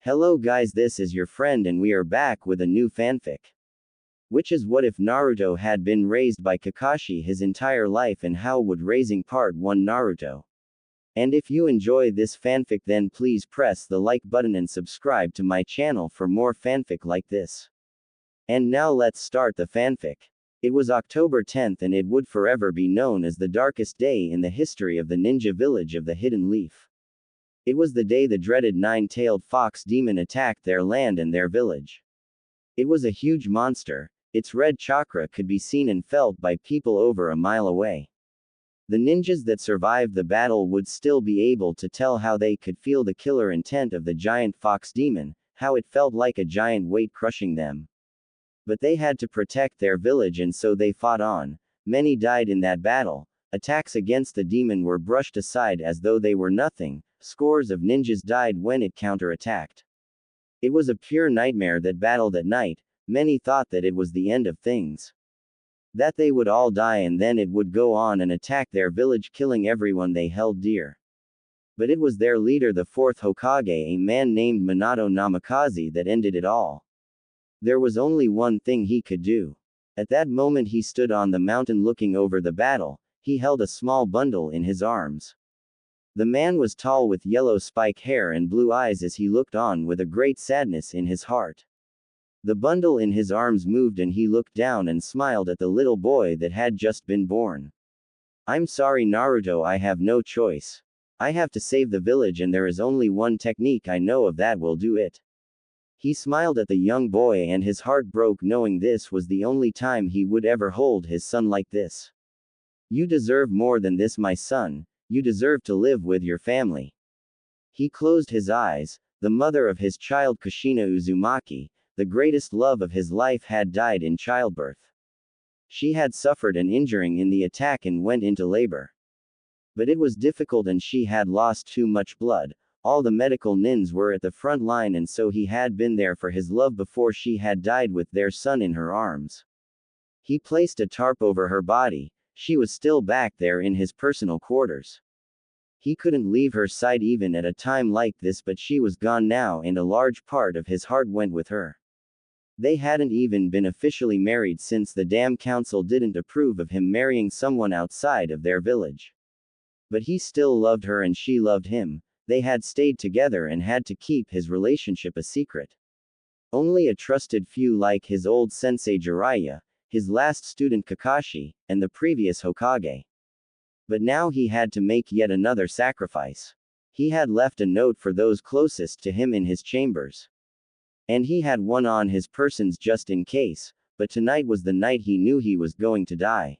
Hello guys, this is your friend and we are back with a new fanfic. Which is what if Naruto had been raised by Kakashi his entire life and how would raising part 1 Naruto? And if you enjoy this fanfic then please press the like button and subscribe to my channel for more fanfic like this. And now let's start the fanfic. It was October 10th and it would forever be known as the darkest day in the history of the ninja village of the Hidden Leaf. It was the day the dreaded nine-tailed fox demon attacked their land and their village. It was a huge monster. Its red chakra could be seen and felt by people over a mile away. The ninjas that survived the battle would still be able to tell how they could feel the killer intent of the giant fox demon, how it felt like a giant weight crushing them. But they had to protect their village and so they fought on. Many died in that battle. Attacks against the demon were brushed aside as though they were nothing. Scores of ninjas died when it counterattacked. It was a pure nightmare that battle that night. Many thought that it was the end of things. That they would all die and then it would go on and attack their village, killing everyone they held dear. But it was their leader, the fourth Hokage, a man named Minato Namikaze, that ended it all. There was only one thing he could do. At that moment he stood on the mountain looking over the battle. He held a small bundle in his arms. The man was tall with yellow spike hair and blue eyes as he looked on with a great sadness in his heart. The bundle in his arms moved and he looked down and smiled at the little boy that had just been born. "I'm sorry Naruto, I have no choice. I have to save the village and there is only one technique I know of that will do it." He smiled at the young boy and his heart broke knowing this was the only time he would ever hold his son like this. "You deserve more than this, my son. You deserve to live with your family." He closed his eyes. The mother of his child, Kushina Uzumaki, the greatest love of his life, had died in childbirth. She had suffered an injury in the attack and went into labor. But it was difficult and she had lost too much blood. All the medical nins were at the front line and so he had been there for his love before she had died with their son in her arms. He placed a tarp over her body. She was still back there in his personal quarters. He couldn't leave her side even at a time like this, but she was gone now and a large part of his heart went with her. They hadn't even been officially married since the damn council didn't approve of him marrying someone outside of their village. But he still loved her and she loved him. They had stayed together and had to keep his relationship a secret. Only a trusted few like his old sensei Jiraiya, his last student Kakashi, and the previous Hokage. But now he had to make yet another sacrifice. He had left a note for those closest to him in his chambers. And he had one on his persons just in case, but tonight was the night he knew he was going to die.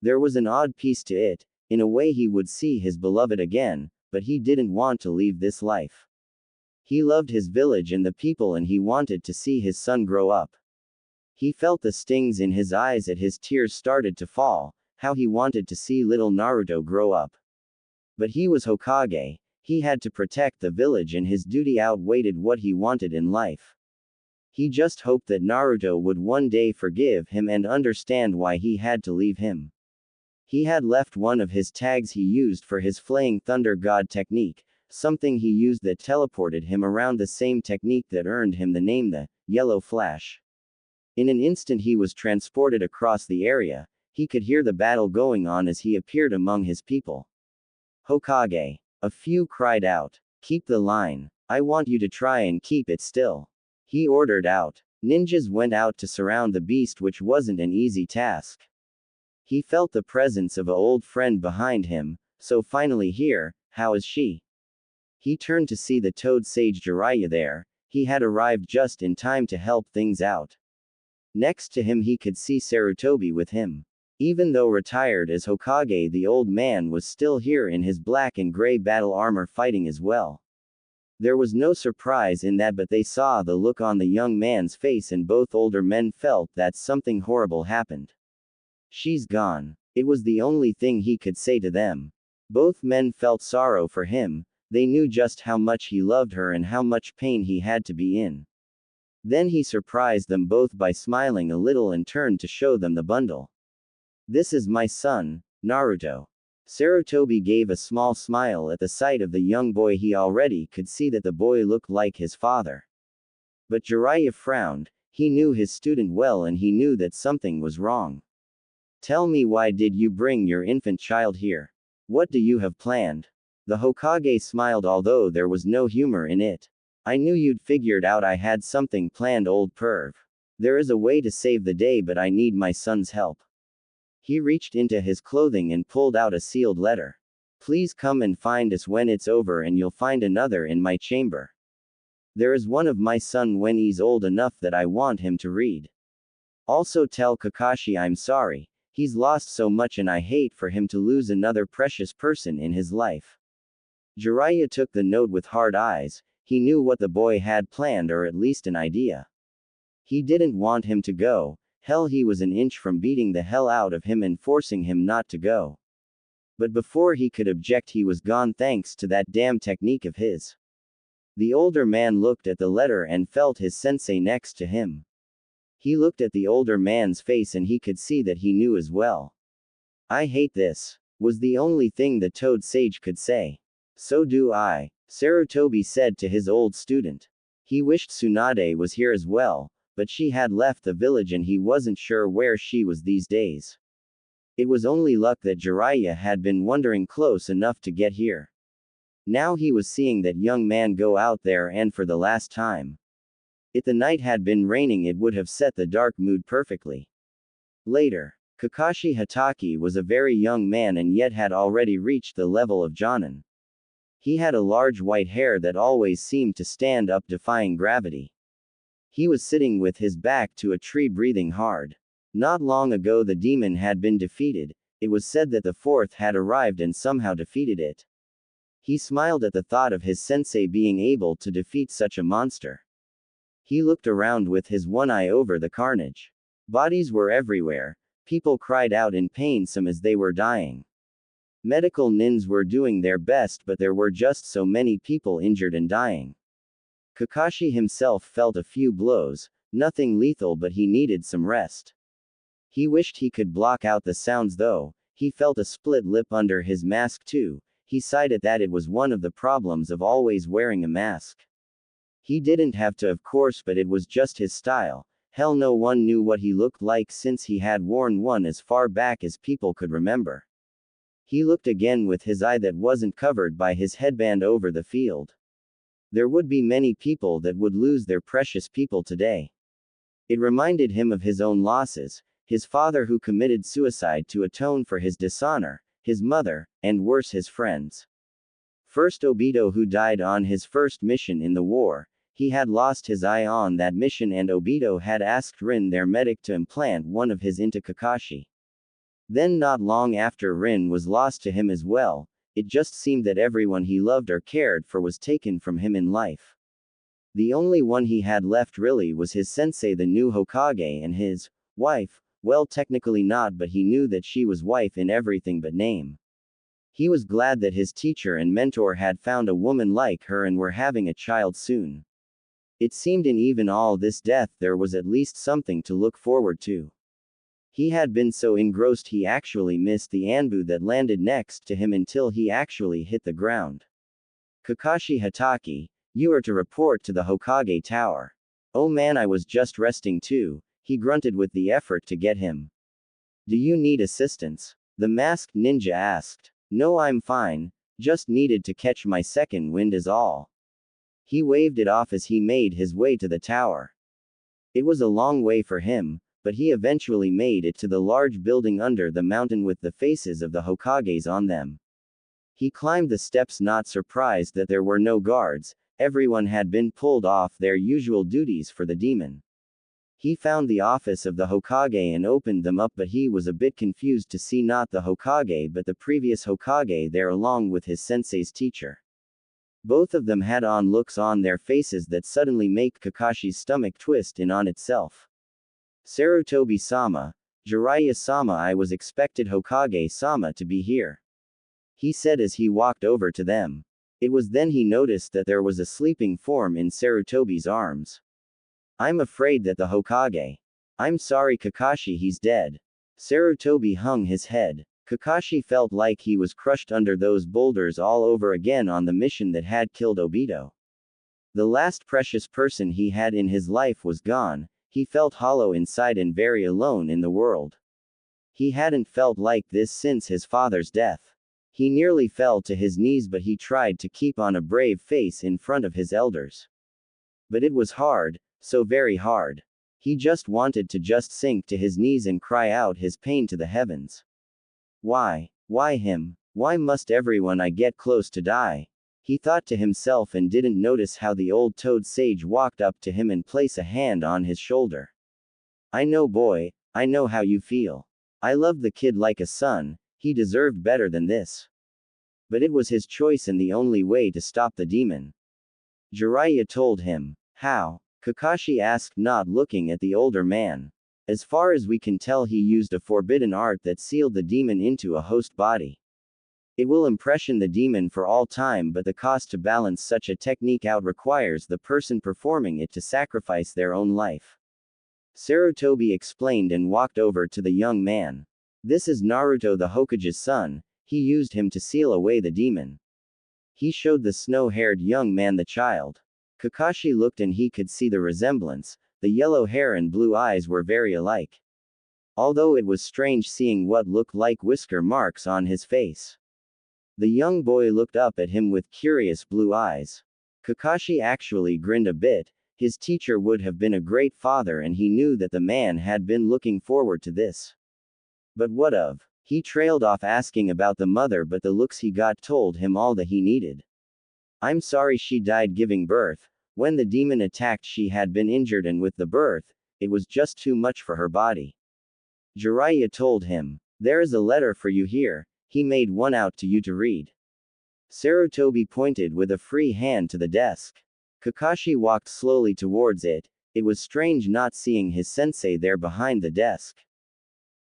There was an odd piece to it. In a way he would see his beloved again, but he didn't want to leave this life. He loved his village and the people and he wanted to see his son grow up. He felt the stings in his eyes as his tears started to fall, how he wanted to see little Naruto grow up. But he was Hokage. He had to protect the village and his duty outweighed what he wanted in life. He just hoped that Naruto would one day forgive him and understand why he had to leave him. He had left one of his tags he used for his flaying thunder god technique, something he used that teleported him around, the same technique that earned him the name the Yellow Flash. In an instant he was transported across the area. He could hear the battle going on as he appeared among his people. "Hokage." A few cried out. "Keep the line. I want you to try and keep it still." He ordered out. Ninjas went out to surround the beast, which wasn't an easy task. He felt the presence of an old friend behind him. "So finally here, how is she?" He turned to see the toad sage Jiraiya there. He had arrived just in time to help things out. Next to him he could see Sarutobi with him. Even though retired as Hokage, the old man was still here in his black and gray battle armor fighting as well. There was no surprise in that, but they saw the look on the young man's face and both older men felt that something horrible happened. "She's gone." It was the only thing he could say to them. Both men felt sorrow for him. They knew just how much he loved her and how much pain he had to be in. Then he surprised them both by smiling a little and turned to show them the bundle. "This is my son, Naruto." Sarutobi gave a small smile at the sight of the young boy. He already could see that the boy looked like his father. But Jiraiya frowned. He knew his student well and he knew that something was wrong. Tell me, why did you bring your infant child here? What do you have planned? The Hokage smiled, although there was no humor in it. I knew you'd figured out I had something planned, old perv. There is a way to save the day, but I need my son's help. He reached into his clothing and pulled out a sealed letter. Please come and find us when it's over, and you'll find another in my chamber. There is one of my son when he's old enough that I want him to read. Also tell Kakashi I'm sorry. He's lost so much and I hate for him to lose another precious person in his life. Jiraiya took the note with hard eyes. He knew what the boy had planned, or at least an idea. He didn't want him to go. Hell, he was an inch from beating the hell out of him and forcing him not to go. But before he could object, he was gone thanks to that damn technique of his. The older man looked at the letter and felt his sensei next to him. He looked at the older man's face and he could see that he knew as well. I hate this, was the only thing the Toad Sage could say. So do I, Sarutobi said to his old student. He wished Tsunade was here as well, but she had left the village and he wasn't sure where she was these days. It was only luck that Jiraiya had been wandering close enough to get here. Now he was seeing that young man go out there, and for the last time. If the night had been raining, it would have set the dark mood perfectly. Later, Kakashi Hatake was a very young man and yet had already reached the level of Jonin. He had a large white hair that always seemed to stand up, defying gravity. He was sitting with his back to a tree, breathing hard. Not long ago the demon had been defeated. It was said that the fourth had arrived and somehow defeated it. He smiled at the thought of his sensei being able to defeat such a monster. He looked around with his one eye over the carnage. Bodies were everywhere. People cried out in pain, some as they were dying. Medical nins were doing their best, but there were just so many people injured and dying. Kakashi himself felt a few blows, nothing lethal, but he needed some rest. He wished he could block out the sounds though. He felt a split lip under his mask too. He sighed at that. It was one of the problems of always wearing a mask. He didn't have to, of course, but it was just his style. Hell, no one knew what he looked like since he had worn one as far back as people could remember. He looked again with his eye that wasn't covered by his headband over the field. There would be many people that would lose their precious people today. It reminded him of his own losses, his father who committed suicide to atone for his dishonor, his mother, and worse, his friends. First Obito, who died on his first mission in the war. He had lost his eye on that mission and Obito had asked Rin, their medic, to implant one of his into Kakashi. Then not long after, Rin was lost to him as well. It just seemed that everyone he loved or cared for was taken from him in life. The only one he had left really was his sensei, the new Hokage, and his wife. Well, technically not, but he knew that she was wife in everything but name. He was glad that his teacher and mentor had found a woman like her and were having a child soon. It seemed in even all this death there was at least something to look forward to. He had been so engrossed he actually missed the Anbu that landed next to him until he actually hit the ground. Kakashi Hatake, you are to report to the Hokage Tower. Oh man, I was just resting too, he grunted with the effort to get him. Do you need assistance? The masked ninja asked. No, I'm fine, just needed to catch my second wind is all. He waved it off as he made his way to the tower. It was a long way for him, but he eventually made it to the large building under the mountain with the faces of the Hokages on them. He climbed the steps, not surprised that there were no guards. Everyone had been pulled off their usual duties for the demon. He found the office of the Hokage and opened them up, but he was a bit confused to see not the Hokage but the previous Hokage there along with his sensei's teacher. Both of them had on looks on their faces that suddenly make Kakashi's stomach twist in on itself. Sarutobi-sama, Jiraiya-sama, I was expected Hokage-sama to be here, he said as he walked over to them. It was then he noticed that there was a sleeping form in Sarutobi's arms. I'm afraid that the Hokage. I'm sorry Kakashi, he's dead. Sarutobi hung his head. Kakashi felt like he was crushed under those boulders all over again on the mission that had killed Obito. The last precious person he had in his life was gone. He felt hollow inside and very alone in the world. He hadn't felt like this since his father's death. He nearly fell to his knees, but he tried to keep on a brave face in front of his elders. But it was hard, so very hard. He just wanted to just sink to his knees and cry out his pain to the heavens. Why? Why him? Why must everyone I get close to die? He thought to himself and didn't notice how the old toad sage walked up to him and placed a hand on his shoulder. I know, boy, I know how you feel. I loved the kid like a son, he deserved better than this. But it was his choice and the only way to stop the demon. Jiraiya told him. How? Kakashi asked, not looking at the older man. As far as we can tell, he used a forbidden art that sealed the demon into a host body. It will impression the demon for all time, but the cost to balance such a technique out requires the person performing it to sacrifice their own life. Sarutobi explained and walked over to the young man. This is Naruto the Hokage's son, he used him to seal away the demon. He showed the snow-haired young man the child. Kakashi looked and he could see the resemblance. The yellow hair and blue eyes were very alike. Although it was strange seeing what looked like whisker marks on his face. The young boy looked up at him with curious blue eyes. Kakashi actually grinned a bit. His teacher would have been a great father and he knew that the man had been looking forward to this. But what of? He trailed off asking about the mother, but the looks he got told him all that he needed. I'm sorry, she died giving birth. When the demon attacked, she had been injured, and with the birth, it was just too much for her body. Jiraiya told him. There is a letter for you here, he made one out to you to read. Sarutobi pointed with a free hand to the desk. Kakashi walked slowly towards it. It was strange not seeing his sensei there behind the desk.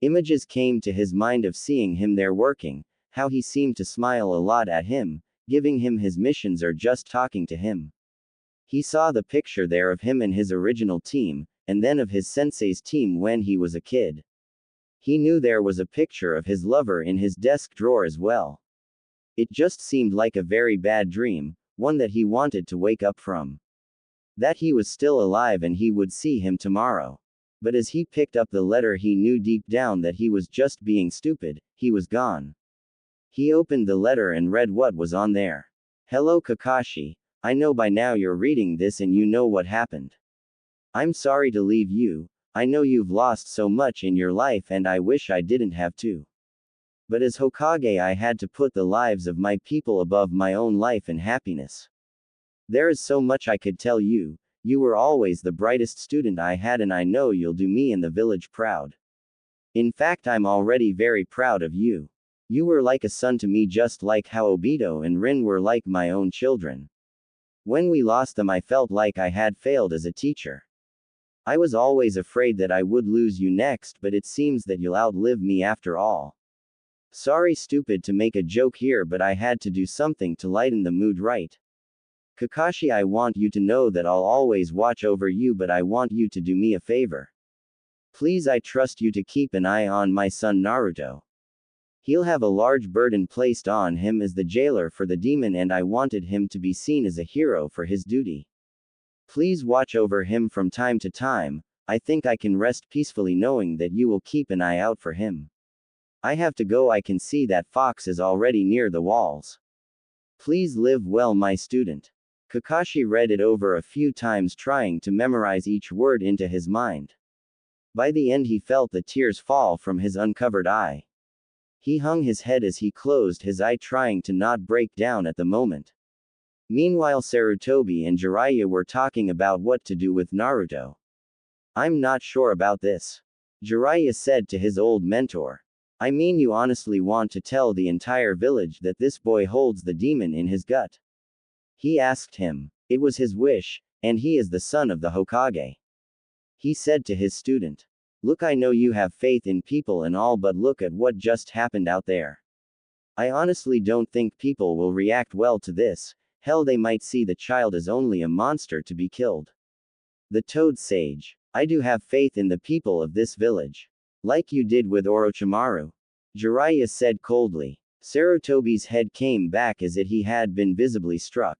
Images came to his mind of seeing him there working, how he seemed to smile a lot at him, giving him his missions or just talking to him. He saw the picture there of him and his original team, and then of his sensei's team when he was a kid. He knew there was a picture of his lover in his desk drawer as well. It just seemed like a very bad dream, one that he wanted to wake up from. That he was still alive and he would see him tomorrow. But as he picked up the letter, he knew deep down that he was just being stupid. He was gone. He opened the letter and read what was on there. Hello Kakashi, I know by now you're reading this and you know what happened. I'm sorry to leave you. I know you've lost so much in your life and I wish I didn't have to. But as Hokage, I had to put the lives of my people above my own life and happiness. There is so much I could tell you. You were always the brightest student I had, and I know you'll do me and the village proud. In fact, I'm already very proud of you. You were like a son to me, just like how Obito and Rin were like my own children. When we lost them, I felt like I had failed as a teacher. I was always afraid that I would lose you next, but it seems that you'll outlive me after all. Sorry, stupid to make a joke here, but I had to do something to lighten the mood, right? Kakashi, I want you to know that I'll always watch over you, but I want you to do me a favor. Please, I trust you to keep an eye on my son Naruto. He'll have a large burden placed on him as the jailer for the demon, and I wanted him to be seen as a hero for his duty. Please watch over him from time to time. I think I can rest peacefully knowing that you will keep an eye out for him. I have to go, I can see that fox is already near the walls. Please live well, my student. Kakashi read it over a few times, trying to memorize each word into his mind. By the end, he felt the tears fall from his uncovered eye. He hung his head as he closed his eye, trying to not break down at the moment. Meanwhile, Sarutobi and Jiraiya were talking about what to do with Naruto. I'm not sure about this. Jiraiya said to his old mentor. I mean, you honestly want to tell the entire village that this boy holds the demon in his gut? He asked him. It was his wish, and he is the son of the Hokage. He said to his student. Look, I know you have faith in people and all, but look at what just happened out there. I honestly don't think people will react well to this. Hell, they might see the child as only a monster to be killed. The Toad Sage. I do have faith in the people of this village. Like you did with Orochimaru. Jiraiya said coldly. Sarutobi's head came back as if he had been visibly struck.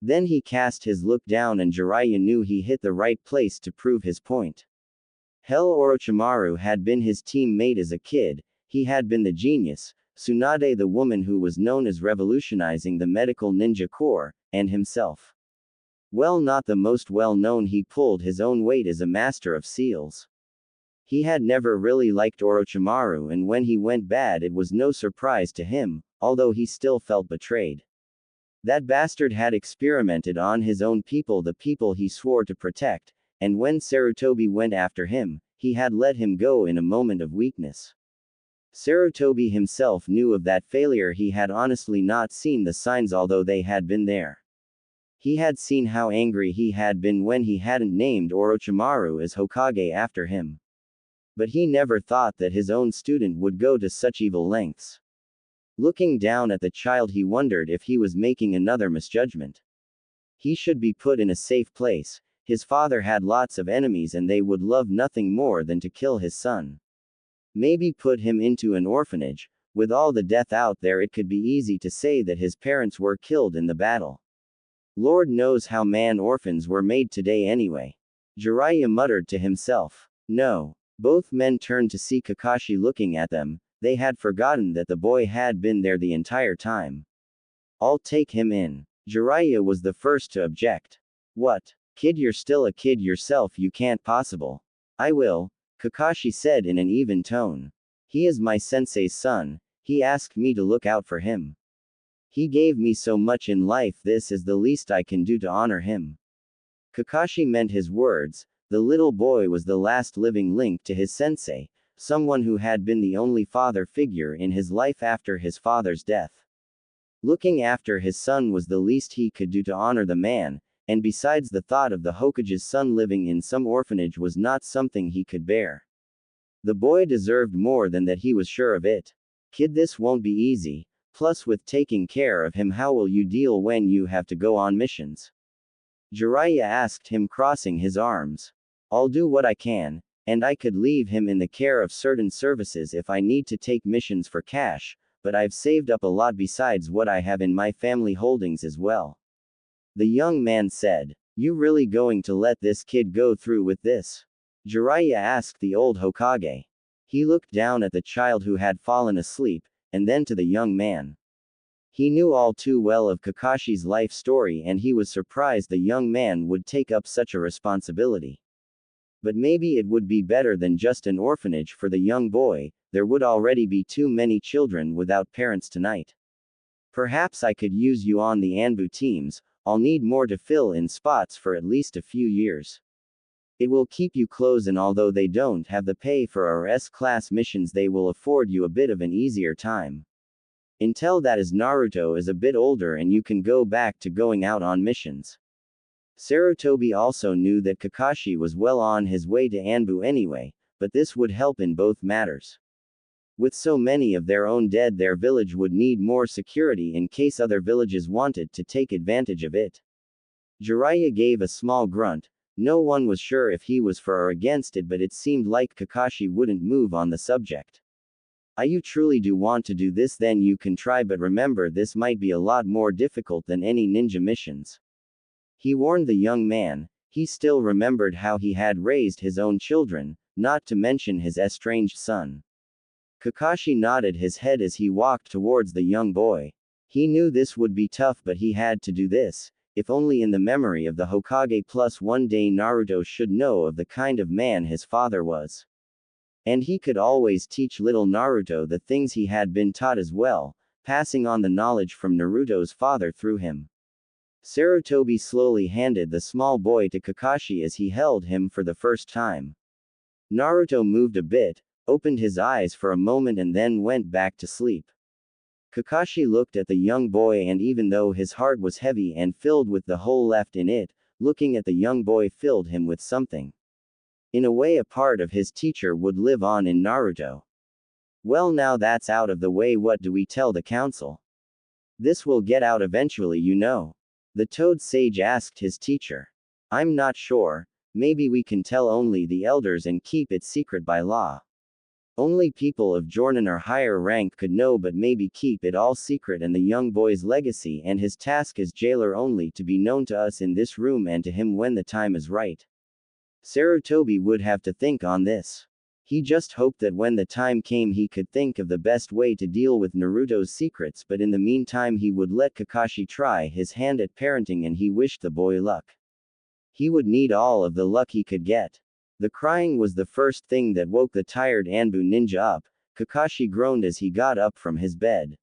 Then he cast his look down and Jiraiya knew he hit the right place to prove his point. Hell Orochimaru had been his teammate as a kid, he had been the genius, Tsunade the woman who was known as revolutionizing the medical ninja corps, and himself. Well, not the most well-known, he pulled his own weight as a master of seals. He had never really liked Orochimaru, and when he went bad it was no surprise to him, although he still felt betrayed. That bastard had experimented on his own people, the people he swore to protect, and when Sarutobi went after him, he had let him go in a moment of weakness. Sarutobi himself knew of that failure. He had honestly not seen the signs, although they had been there. He had seen how angry he had been when he hadn't named Orochimaru as Hokage after him. But he never thought that his own student would go to such evil lengths. Looking down at the child, he wondered if he was making another misjudgment. He should be put in a safe place. His father had lots of enemies and they would love nothing more than to kill his son. Maybe put him into an orphanage. With all the death out there, it could be easy to say that his parents were killed in the battle. Lord knows how man orphans were made today anyway. Jiraiya muttered to himself. No. Both men turned to see Kakashi looking at them. They had forgotten that the boy had been there the entire time. I'll take him in. Jiraiya was the first to object. What? Kid, you're still a kid yourself, you can't possible. I will, Kakashi said in an even tone. He is my sensei's son. He asked me to look out for him. He gave me so much in life, this is the least I can do to honor him. Kakashi meant his words. The little boy was the last living link to his sensei, someone who had been the only father figure in his life after his father's death. Looking after his son was the least he could do to honor the man, and besides, the thought of the Hokage's son living in some orphanage was not something he could bear. The boy deserved more than that, he was sure of it. Kid, this won't be easy, plus with taking care of him, how will you deal when you have to go on missions? Jiraiya asked him, crossing his arms. I'll do what I can, and I could leave him in the care of certain services if I need to take missions for cash, but I've saved up a lot besides what I have in my family holdings as well. The young man said. You really going to let this kid go through with this? Jiraiya asked the old Hokage. He looked down at the child who had fallen asleep, and then to the young man. He knew all too well of Kakashi's life story, and he was surprised the young man would take up such a responsibility. But maybe it would be better than just an orphanage for the young boy. There would already be too many children without parents tonight. Perhaps I could use you on the Anbu teams. I'll need more to fill in spots for at least a few years. It will keep you close, and although they don't have the pay for our S-class missions, they will afford you a bit of an easier time. Until that is Naruto is a bit older and you can go back to going out on missions. Sarutobi also knew that Kakashi was well on his way to Anbu anyway, but this would help in both matters. With so many of their own dead, their village would need more security in case other villages wanted to take advantage of it. Jiraiya gave a small grunt. No one was sure if he was for or against it, but it seemed like Kakashi wouldn't move on the subject. You truly do want to do this? Then you can try, but remember, this might be a lot more difficult than any ninja missions. He warned the young man. He still remembered how he had raised his own children, not to mention his estranged son. Kakashi nodded his head as he walked towards the young boy. He knew this would be tough, but he had to do this, if only in the memory of the Hokage, plus one day Naruto should know of the kind of man his father was. And he could always teach little Naruto the things he had been taught as well, passing on the knowledge from Naruto's father through him. Sarutobi slowly handed the small boy to Kakashi as he held him for the first time. Naruto moved a bit, opened his eyes for a moment and then went back to sleep. Kakashi looked at the young boy, and even though his heart was heavy and filled with the hole left in it, looking at the young boy filled him with something. In a way, a part of his teacher would live on in Naruto. Well, now that's out of the way, what do we tell the council? This will get out eventually, you know. The Toad Sage asked his teacher. I'm not sure. Maybe we can tell only the elders and keep it secret by law. Only people of Jordan or higher rank could know, but maybe keep it all secret, and the young boy's legacy and his task as jailer only to be known to us in this room and to him when the time is right. Sarutobi would have to think on this. He just hoped that when the time came he could think of the best way to deal with Naruto's secrets, but in the meantime he would let Kakashi try his hand at parenting, and he wished the boy luck. He would need all of the luck he could get. The crying was the first thing that woke the tired Anbu ninja up. Kakashi groaned as he got up from his bed.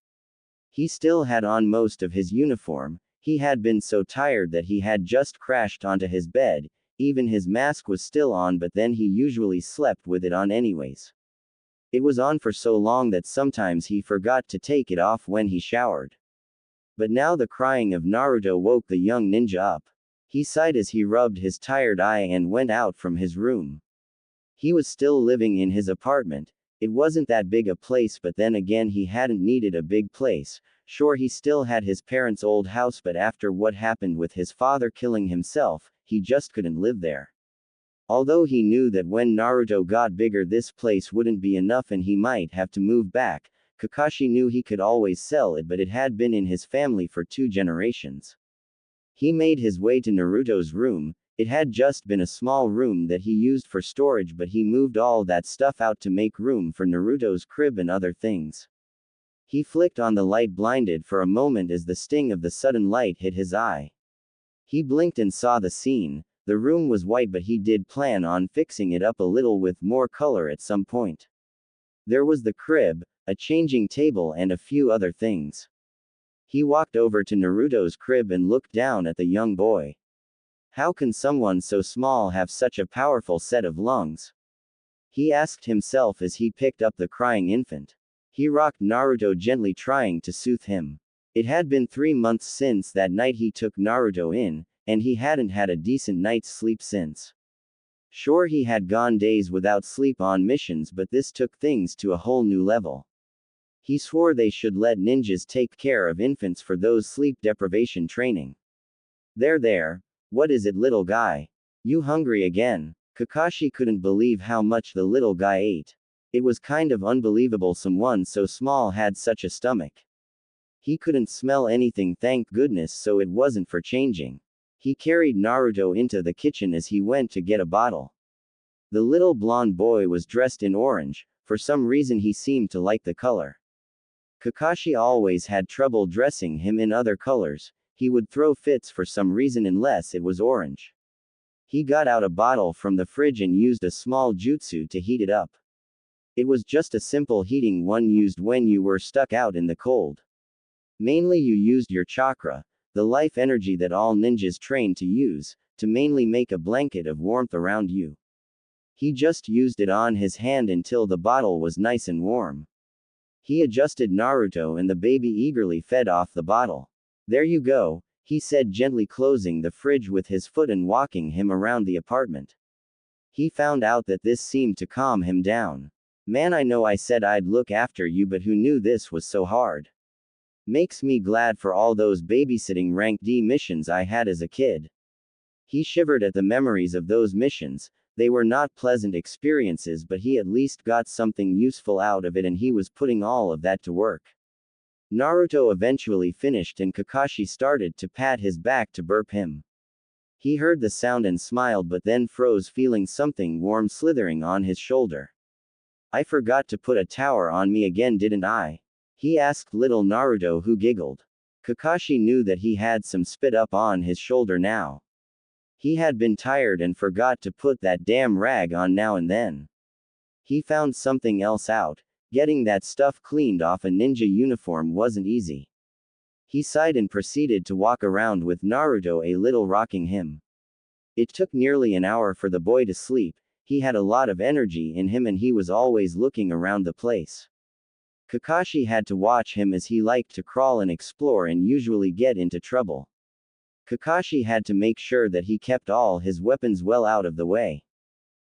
He still had on most of his uniform. He had been so tired that he had just crashed onto his bed. Even his mask was still on, but then he usually slept with it on anyways. It was on for so long that sometimes he forgot to take it off when he showered. But now the crying of Naruto woke the young ninja up. He sighed as he rubbed his tired eye and went out from his room. He was still living in his apartment. It wasn't that big a place, but then again he hadn't needed a big place. Sure, he still had his parents' old house, but after what happened with his father killing himself, he just couldn't live there. Although he knew that when Naruto got bigger this place wouldn't be enough and he might have to move back, Kakashi knew he could always sell it, but it had been in his family for 2 generations. He made his way to Naruto's room. It had just been a small room that he used for storage, but he moved all that stuff out to make room for Naruto's crib and other things. He flicked on the light, blinded for a moment as the sting of the sudden light hit his eye. He blinked and saw the scene. The room was white, but he did plan on fixing it up a little with more color at some point. There was the crib, a changing table, and a few other things. He walked over to Naruto's crib and looked down at the young boy. How can someone so small have such a powerful set of lungs? He asked himself as he picked up the crying infant. He rocked Naruto gently, trying to soothe him. It had been 3 months since that night he took Naruto in, and he hadn't had a decent night's sleep since. Sure, he had gone days without sleep on missions, but this took things to a whole new level. He swore they should let ninjas take care of infants for those sleep deprivation training. There. What is it, little guy? You hungry again? Kakashi couldn't believe how much the little guy ate. It was kind of unbelievable someone so small had such a stomach. He couldn't smell anything, thank goodness, so it wasn't for changing. He carried Naruto into the kitchen as he went to get a bottle. The little blonde boy was dressed in orange. For some reason he seemed to like the color. Kakashi always had trouble dressing him in other colors. He would throw fits for some reason unless it was orange. He got out a bottle from the fridge and used a small jutsu to heat it up. It was just a simple heating one used when you were stuck out in the cold. Mainly you used your chakra, the life energy that all ninjas train to use, to mainly make a blanket of warmth around you. He just used it on his hand until the bottle was nice and warm. He adjusted Naruto and the baby eagerly fed off the bottle. There you go, he said, gently closing the fridge with his foot and walking him around the apartment. He found out that this seemed to calm him down. Man, I know I said I'd look after you, but who knew this was so hard? Makes me glad for all those babysitting rank D missions I had as a kid. He shivered at the memories of those missions. They were not pleasant experiences, but he at least got something useful out of it, and he was putting all of that to work. Naruto eventually finished and Kakashi started to pat his back to burp him. He heard the sound and smiled, but then froze, feeling something warm slithering on his shoulder. I forgot to put a tower on me again, didn't I? He asked little Naruto, who giggled. Kakashi knew that he had some spit up on his shoulder now. He had been tired and forgot to put that damn rag on now and then. He found something else out. Getting that stuff cleaned off a ninja uniform wasn't easy. He sighed and proceeded to walk around with Naruto a little, rocking him. It took nearly an hour for the boy to sleep. He had a lot of energy in him and he was always looking around the place. Kakashi had to watch him as he liked to crawl and explore and usually get into trouble. Kakashi had to make sure that he kept all his weapons well out of the way.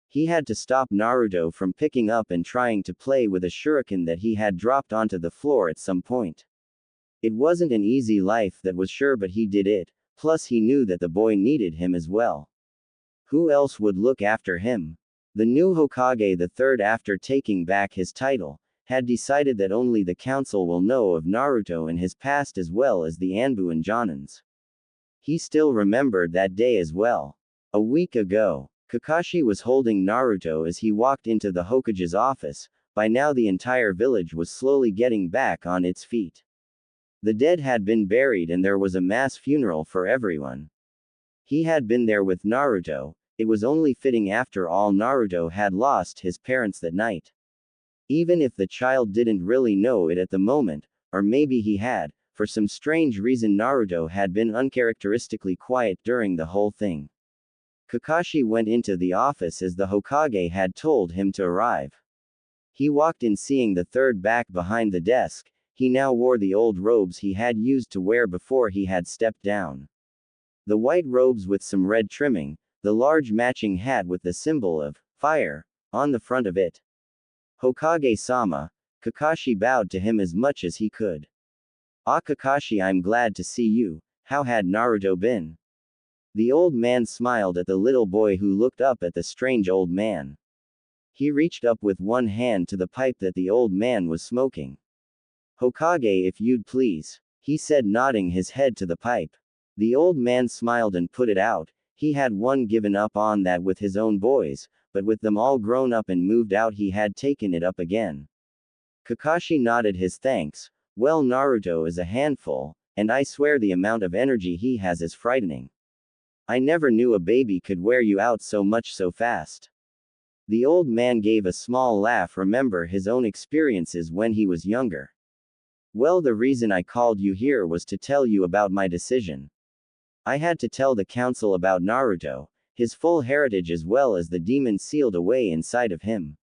He had to stop Naruto from picking up and trying to play with a shuriken that he had dropped onto the floor at some point. It wasn't an easy life, that was sure, but he did it. Plus he knew that the boy needed him as well. Who else would look after him? The new Hokage the third, after taking back his title, had decided that only the council will know of Naruto and his past as well as the Anbu and Jonins. He still remembered that day as well. A week ago, Kakashi was holding Naruto as he walked into the Hokage's office. By now the entire village was slowly getting back on its feet. The dead had been buried and there was a mass funeral for everyone. He had been there with Naruto. It was only fitting, after all Naruto had lost his parents that night. Even if the child didn't really know it at the moment, or maybe he had, for some strange reason Naruto had been uncharacteristically quiet during the whole thing. Kakashi went into the office as the Hokage had told him to arrive. He walked in, seeing the third back behind the desk. He now wore the old robes he had used to wear before he had stepped down. The white robes with some red trimming, the large matching hat with the symbol of fire on the front of it. Hokage-sama. Kakashi bowed to him as much as he could. Ah, Kakashi, I'm glad to see you. How had Naruto been? The old man smiled at the little boy who looked up at the strange old man. He reached up with one hand to the pipe that the old man was smoking. Hokage, if you'd please, he said, nodding his head to the pipe. The old man smiled and put it out. He had one given up on that with his own boys, but with them all grown up and moved out he had taken it up again. Kakashi nodded his thanks. Well, Naruto is a handful, and I swear the amount of energy he has is frightening. I never knew a baby could wear you out so much so fast. The old man gave a small laugh, remember his own experiences when he was younger. Well, the reason I called you here was to tell you about my decision. I had to tell the council about Naruto, his full heritage as well as the demon sealed away inside of him.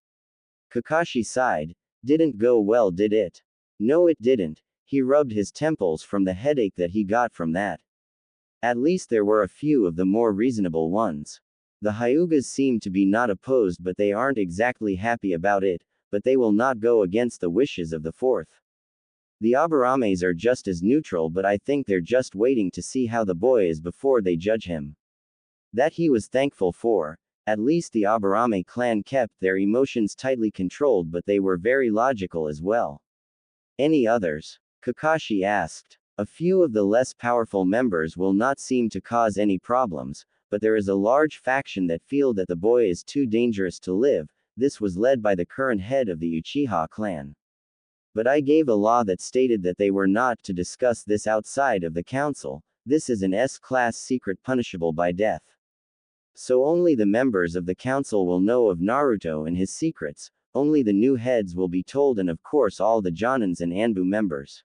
Kakashi sighed. Didn't go well, did it? No, it didn't. He rubbed his temples from the headache that he got from that. At least there were a few of the more reasonable ones. The Hyugas seem to be not opposed, but they aren't exactly happy about it, but they will not go against the wishes of the fourth. The Abarames are just as neutral, but I think they're just waiting to see how the boy is before they judge him. That he was thankful for. At least the Abarame clan kept their emotions tightly controlled, but they were very logical as well. Any others? Kakashi asked. A few of the less powerful members will not seem to cause any problems, but there is a large faction that feel that the boy is too dangerous to live. This was led by the current head of the Uchiha clan. But I gave a law that stated that they were not to discuss this outside of the council. This is an S-class secret punishable by death. So only the members of the council will know of Naruto and his secrets, only the new heads will be told, and of course all the Jonins and Anbu members.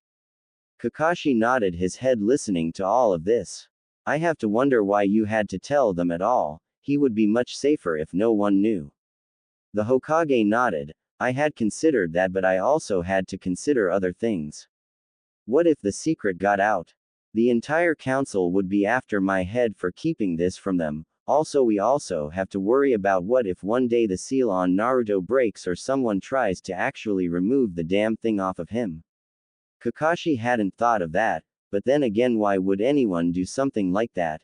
Kakashi nodded his head, listening to all of this. I have to wonder why you had to tell them at all. He would be much safer if no one knew. The Hokage nodded. I had considered that, but I also had to consider other things. What if the secret got out? The entire council would be after my head for keeping this from them. Also, we also have to worry about what if one day the seal on Naruto breaks or someone tries to actually remove the damn thing off of him. Kakashi hadn't thought of that, but then again, why would anyone do something like that?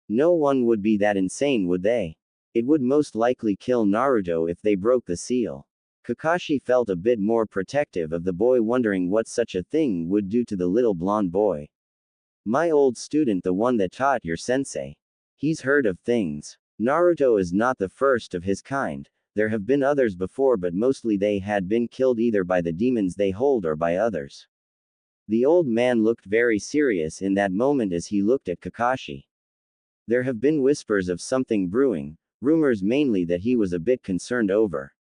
No one would be that insane, would they? It would most likely kill Naruto if they broke the seal. Kakashi felt a bit more protective of the boy, wondering what such a thing would do to the little blonde boy. My old student, the one that taught your sensei. He's heard of things. Naruto is not the first of his kind. There have been others before, but mostly they had been killed either by the demons they hold or by others. The old man looked very serious in that moment as he looked at Kakashi. There have been whispers of something brewing, rumors mainly that he was a bit concerned over.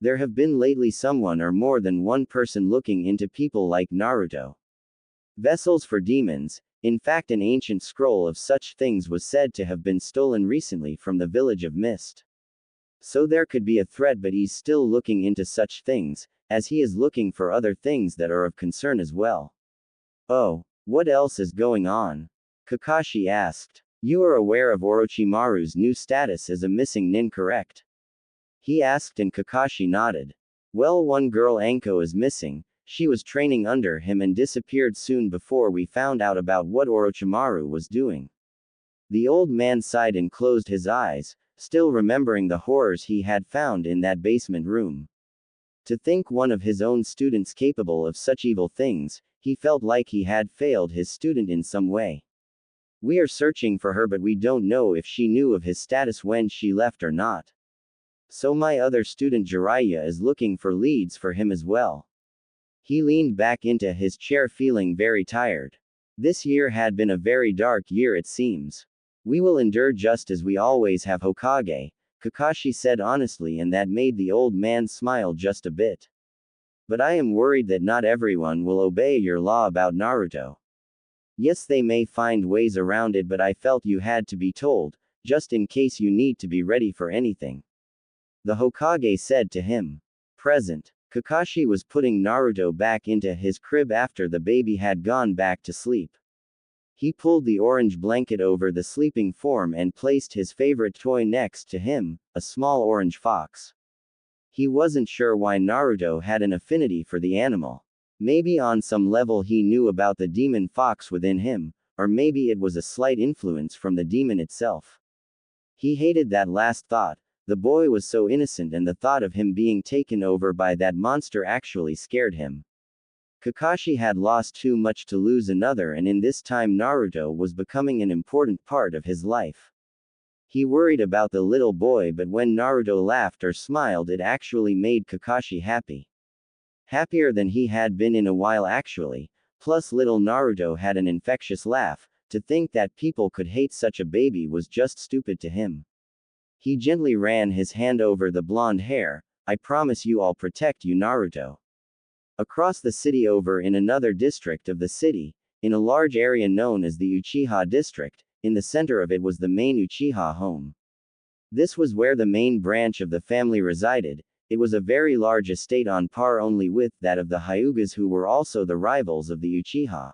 There have been lately someone or more than one person looking into people like Naruto. Vessels for demons. In fact, an ancient scroll of such things was said to have been stolen recently from the village of Mist. So there could be a threat, but he's still looking into such things, as he is looking for other things that are of concern as well. Oh, what else is going on? Kakashi asked. You are aware of Orochimaru's new status as a missing nin, correct? He asked, and Kakashi nodded. Well, one girl Anko is missing. She was training under him and disappeared soon before we found out about what Orochimaru was doing. The old man sighed and closed his eyes. still remembering the horrors he had found in that basement room. To think one of his own students capable of such evil things, he felt like he had failed his student in some way. We are searching for her, but we don't know if she knew of his status when she left or not. So my other student Jiraiya is looking for leads for him as well. He leaned back into his chair feeling very tired. This year had been a very dark year, it seems. We will endure just as we always have, Hokage, Kakashi said honestly, and that made the old man smile just a bit. But I am worried that not everyone will obey your law about Naruto. Yes, they may find ways around it, but I felt you had to be told, just in case you need to be ready for anything. The Hokage said to him. Present. Kakashi was putting Naruto back into his crib after the baby had gone back to sleep. He pulled the orange blanket over the sleeping form and placed his favorite toy next to him, a small orange fox. He wasn't sure why Naruto had an affinity for the animal. Maybe on some level he knew about the demon fox within him, or maybe it was a slight influence from the demon itself. He hated that last thought. The boy was so innocent, and the thought of him being taken over by that monster actually scared him. Kakashi had lost too much to lose another, and in this time Naruto was becoming an important part of his life. He worried about the little boy, but when Naruto laughed or smiled, it actually made Kakashi happy. Happier than he had been in a while actually, plus little Naruto had an infectious laugh. To think that people could hate such a baby was just stupid to him. He gently ran his hand over the blonde hair. I promise you I'll protect you, Naruto. Across the city, over in another district of the city, in a large area known as the Uchiha district, in the center of it was the main Uchiha home. This was where the main branch of the family resided. It was a very large estate on par only with that of the Hyugas, who were also the rivals of the Uchiha.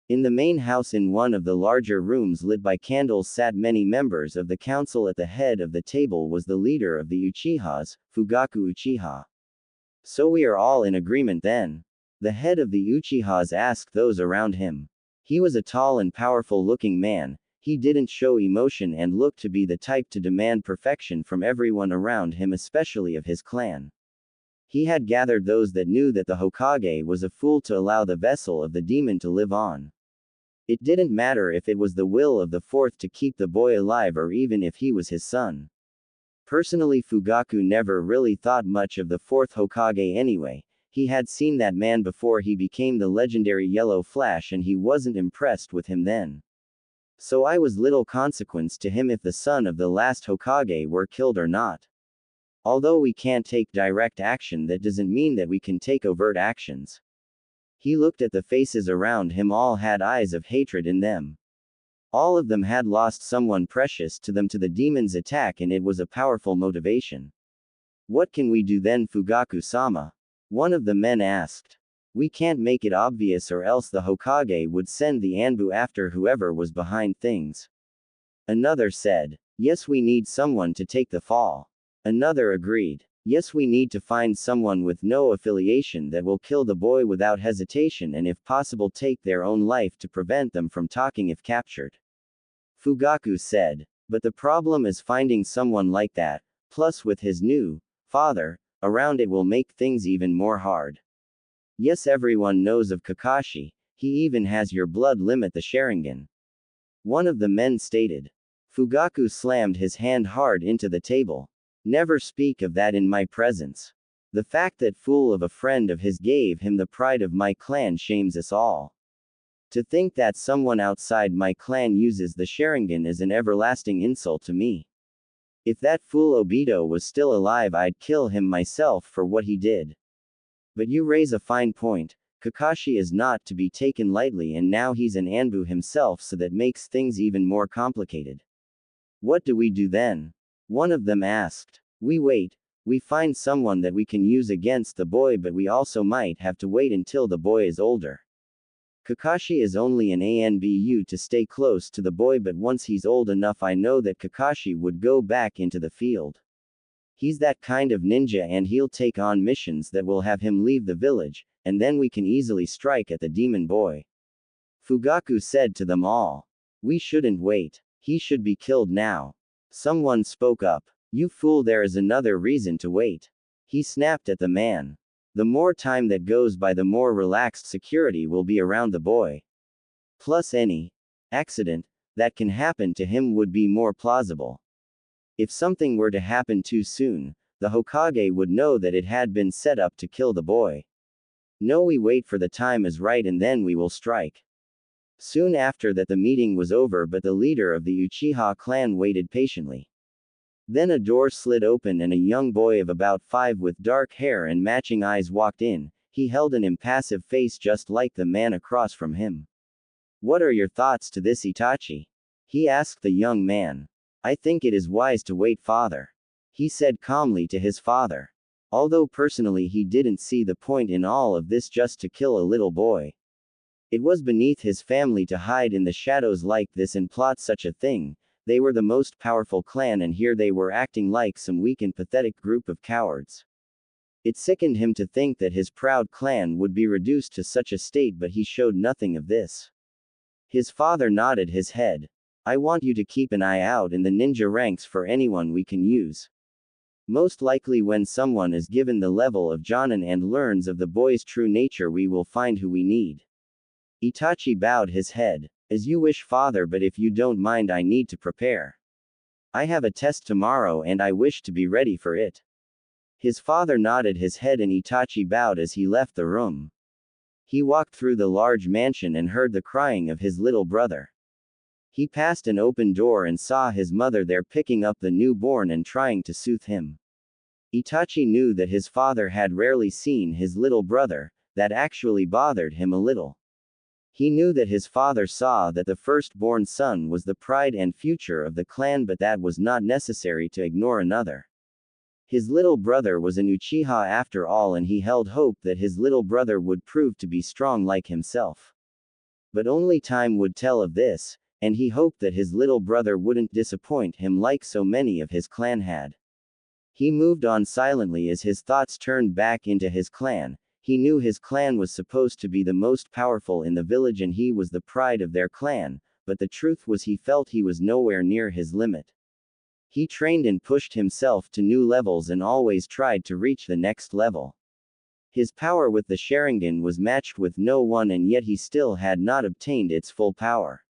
In the main house, in one of the larger rooms lit by candles, sat many members of the council. At the head of the table was the leader of the Uchihas, Fugaku Uchiha. So we are all in agreement then? The head of the Uchihas asked those around him. He was a tall and powerful looking man. He didn't show emotion and looked to be the type to demand perfection from everyone around him, especially of his clan. He had gathered those that knew that the Hokage was a fool to allow the vessel of the demon to live on. It didn't matter if it was the will of the fourth to keep the boy alive, or even if he was his son. Personally, Fugaku never really thought much of the fourth Hokage anyway. He had seen that man before he became the legendary Yellow Flash, and he wasn't impressed with him then. So I was little consequence to him if the son of the last Hokage were killed or not. Although we can't take direct action, that doesn't mean that we can take overt actions. He looked at the faces around him. All had eyes of hatred in them. All of them had lost someone precious to them to the demon's attack, and it was a powerful motivation. What can we do then, Fugaku-sama? One of the men asked. We can't make it obvious, or else the Hokage would send the Anbu after whoever was behind things. Another said. Yes, we need someone to take the fall. Another agreed. Yes, we need to find someone with no affiliation that will kill the boy without hesitation, and if possible take their own life to prevent them from talking if captured. Fugaku said. But the problem is finding someone like that, plus with his new father around, it will make things even more hard. Yes, everyone knows of Kakashi. He even has your blood limit, the Sharingan. One of the men stated. Fugaku slammed his hand hard into the table. Never speak of that in my presence. The fact that fool of a friend of his gave him the pride of my clan shames us all. To think that someone outside my clan uses the Sharingan is an everlasting insult to me. If that fool Obito was still alive, I'd kill him myself for what he did. But you raise a fine point. Kakashi is not to be taken lightly, and now he's an Anbu himself, so that makes things even more complicated. What do we do then? One of them asked. We wait. We find someone that we can use against the boy, but we also might have to wait until the boy is older. Kakashi is only an ANBU to stay close to the boy, but once he's old enough, I know that Kakashi would go back into the field. He's that kind of ninja, and he'll take on missions that will have him leave the village, and then we can easily strike at the demon boy. Fugaku said to them all. We shouldn't wait. He should be killed now. Someone spoke up. You fool, there is another reason to wait. He snapped at the man. The more time that goes by, the more relaxed security will be around the boy. Plus any accident that can happen to him would be more plausible. If something were to happen too soon, the Hokage would know that it had been set up to kill the boy. No, we wait for the time is right and then we will strike. Soon after that the meeting was over, but the leader of the Uchiha clan waited patiently. Then a door slid open and a young boy of about 5 with dark hair and matching eyes walked in. He held an impassive face just like the man across from him. What are your thoughts to this, Itachi? He asked the young man. I think it is wise to wait, father. He said calmly to his father. Although personally he didn't see the point in all of this just to kill a little boy. It was beneath his family to hide in the shadows like this and plot such a thing. They were the most powerful clan and here they were acting like some weak and pathetic group of cowards. It sickened him to think that his proud clan would be reduced to such a state, but he showed nothing of this. His father nodded his head. I want you to keep an eye out in the ninja ranks for anyone we can use. Most likely when someone is given the level of Jonin and learns of the boy's true nature, we will find who we need. Itachi bowed his head. As you wish, father, but if you don't mind, I need to prepare. I have a test tomorrow and I wish to be ready for it. His father nodded his head and Itachi bowed as he left the room. He walked through the large mansion and heard the crying of his little brother. He passed an open door and saw his mother there picking up the newborn and trying to soothe him. Itachi knew that his father had rarely seen his little brother. That actually bothered him a little. He knew that his father saw that the firstborn son was the pride and future of the clan, but that was not necessary to ignore another. His little brother was an Uchiha after all, and he held hope that his little brother would prove to be strong like himself. But only time would tell of this, and he hoped that his little brother wouldn't disappoint him like so many of his clan had. He moved on silently as his thoughts turned back into his clan. He knew his clan was supposed to be the most powerful in the village and he was the pride of their clan, but the truth was he felt he was nowhere near his limit. He trained and pushed himself to new levels and always tried to reach the next level. His power with the Sharingan was matched with no one, and yet he still had not obtained its full power.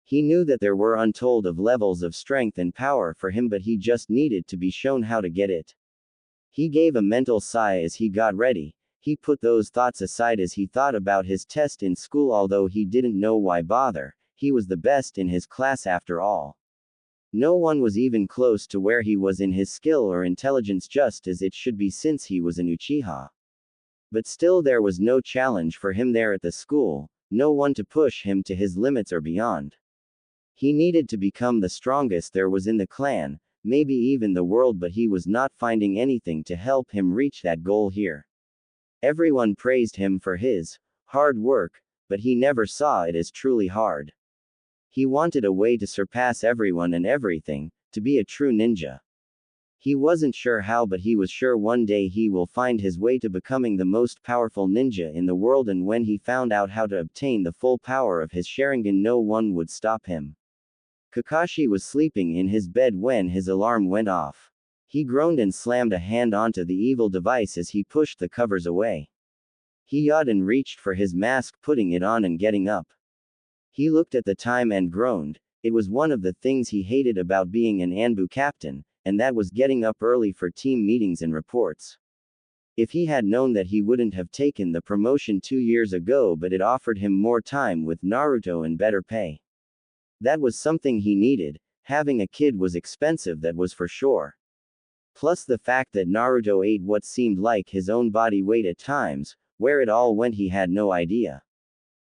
He knew that there were untold of levels of strength and power for him, but he just needed to be shown how to get it. He gave a mental sigh as he got ready. He put those thoughts aside as he thought about his test in school. Although he didn't know why bother, he was the best in his class after all. No one was even close to where he was in his skill or intelligence, just as it should be since he was an Uchiha. But still there was no challenge for him there at the school, no one to push him to his limits or beyond. He needed to become the strongest there was in the clan, maybe even the world, but he was not finding anything to help him reach that goal here. Everyone praised him for his hard work, but he never saw it as truly hard. He wanted a way to surpass everyone and everything, to be a true ninja. He wasn't sure how, but he was sure one day he will find his way to becoming the most powerful ninja in the world, and when he found out how to obtain the full power of his Sharingan, no one would stop him. Kakashi was sleeping in his bed when his alarm went off. He groaned and slammed a hand onto the evil device as he pushed the covers away. He yawned and reached for his mask, putting it on and getting up. He looked at the time and groaned. It was one of the things he hated about being an Anbu captain, and that was getting up early for team meetings and reports. If he had known that, he wouldn't have taken the promotion 2 years ago, but it offered him more time with Naruto and better pay. That was something he needed. Having a kid was expensive, that was for sure. Plus the fact that Naruto ate what seemed like his own body weight at times. Where it all went he had no idea.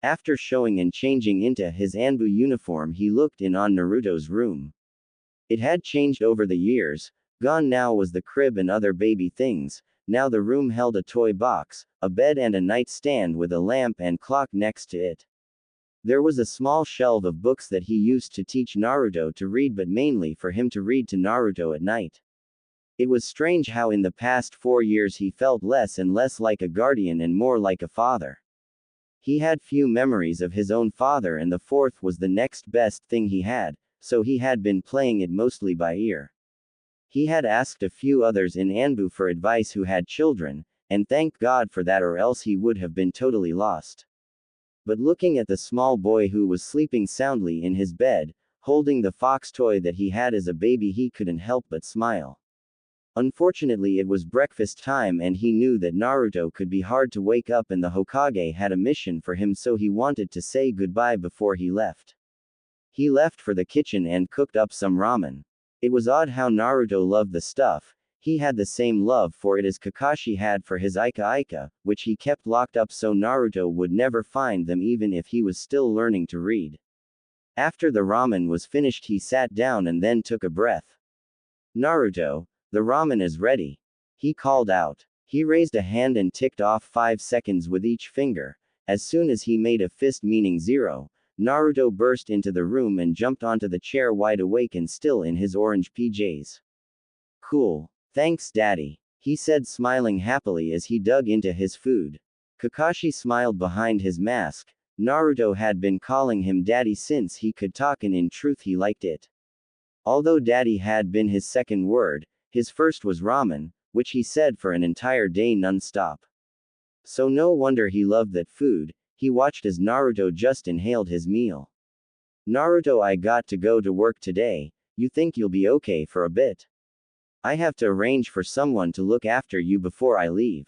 After showing and changing into his Anbu uniform, he looked in on Naruto's room. It had changed over the years. Gone now was the crib and other baby things. Now the room held a toy box, a bed and a nightstand with a lamp and clock next to it. There was a small shelf of books that he used to teach Naruto to read, but mainly for him to read to Naruto at night. It was strange how in the past 4 years he felt less and less like a guardian and more like a father. He had few memories of his own father, and the fourth was the next best thing he had. so he had been playing it mostly by ear. He had asked a few others in Anbu for advice who had children, and thank God for that, or else he would have been totally lost. But looking at the small boy who was sleeping soundly in his bed, holding the fox toy that he had as a baby, he couldn't help but smile. Unfortunately, it was breakfast time and he knew that Naruto could be hard to wake up and the Hokage had a mission for him, so he wanted to say goodbye before he left. He left for the kitchen and cooked up some ramen. It was odd how Naruto loved the stuff. He had the same love for it as Kakashi had for his Ika Ika, which he kept locked up so Naruto would never find them even if he was still learning to read. After the ramen was finished, he sat down and then took a breath. "Naruto, the ramen is ready," he called out. He raised a hand and ticked off 5 seconds with each finger. As soon as he made a fist meaning 0, Naruto burst into the room and jumped onto the chair, wide awake and still in his orange PJs. "Cool. Thanks, Daddy," he said, smiling happily as he dug into his food. Kakashi smiled behind his mask. Naruto had been calling him Daddy since he could talk, and in truth he liked it. Although Daddy had been his second word, his first was ramen, which he said for an entire day non-stop. So no wonder he loved that food. He watched as Naruto just inhaled his meal. "Naruto, I got to go to work today. You think you'll be okay for a bit? I have to arrange for someone to look after you before I leave,"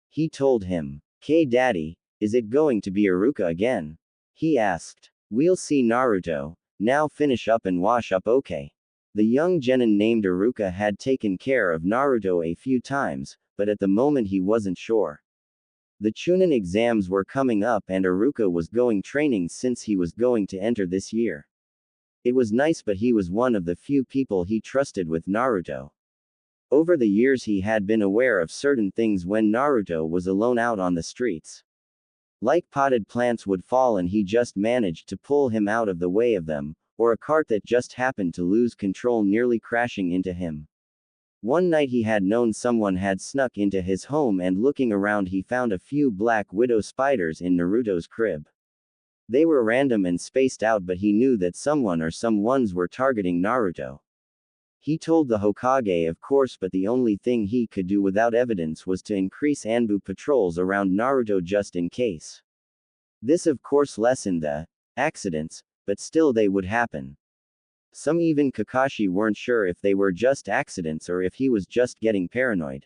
he told him. "'Kay Daddy, is it going to be Iruka again?" he asked. "We'll see, Naruto. Now finish up and wash up, okay?" The young genin named Iruka had taken care of Naruto a few times, but at the moment he wasn't sure. The Chunin exams were coming up and Iruka was going training since he was going to enter this year. It was nice, but he was one of the few people he trusted with Naruto. Over the years he had been aware of certain things when Naruto was alone out on the streets. Like potted plants would fall and he just managed to pull him out of the way of them, or a cart that just happened to lose control nearly crashing into him. One night he had known someone had snuck into his home, and looking around he found a few black widow spiders in Naruto's crib. They were random and spaced out, but he knew that someone or someones were targeting Naruto. He told the Hokage, of course, but the only thing he could do without evidence was to increase Anbu patrols around Naruto just in case. This of course lessened the accidents, but still they would happen. Some, even Kakashi, weren't sure if they were just accidents or if he was just getting paranoid.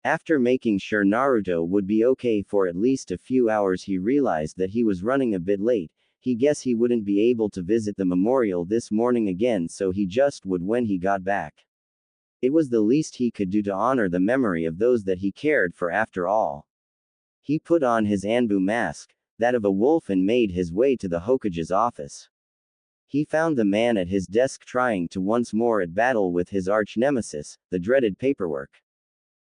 After making sure Naruto would be okay for at least a few hours, he realized that he was running a bit late. He guessed he wouldn't be able to visit the memorial this morning again, so he just would when he got back. It was the least he could do to honor the memory of those that he cared for after all. He put on his Anbu mask, that of a wolf, and made his way to the Hokage's office. He found the man at his desk trying to once more at battle with his arch-nemesis, the dreaded paperwork.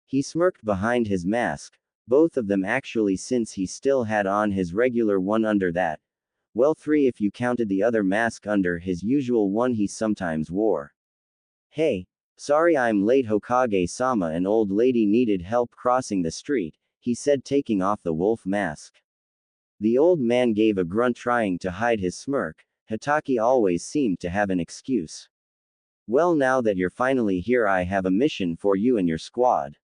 He smirked behind his mask, both of them actually, since he still had on his regular one under that. Well, 3 if you counted the other mask under his usual one he sometimes wore. "Hey, sorry I'm late, Hokage-sama. An old lady needed help crossing the street," he said, taking off the wolf mask. The old man gave a grunt trying to hide his smirk. Hitaki always seemed to have an excuse. "Well, now that you're finally here, I have a mission for you and your squad.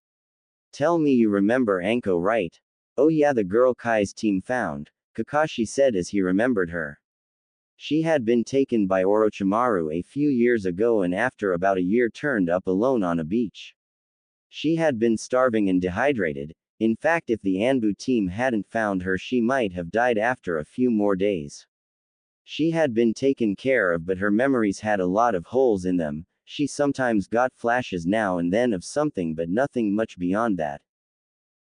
Tell me you remember Anko, right?" "Oh yeah, the girl Kai's team found," Kakashi said as he remembered her. She had been taken by Orochimaru a few years ago and after about a year turned up alone on a beach. She had been starving and dehydrated. In fact, if the Anbu team hadn't found her, she might have died after a few more days. She had been taken care of, but her memories had a lot of holes in them. She sometimes got flashes now and then of something, but nothing much beyond that.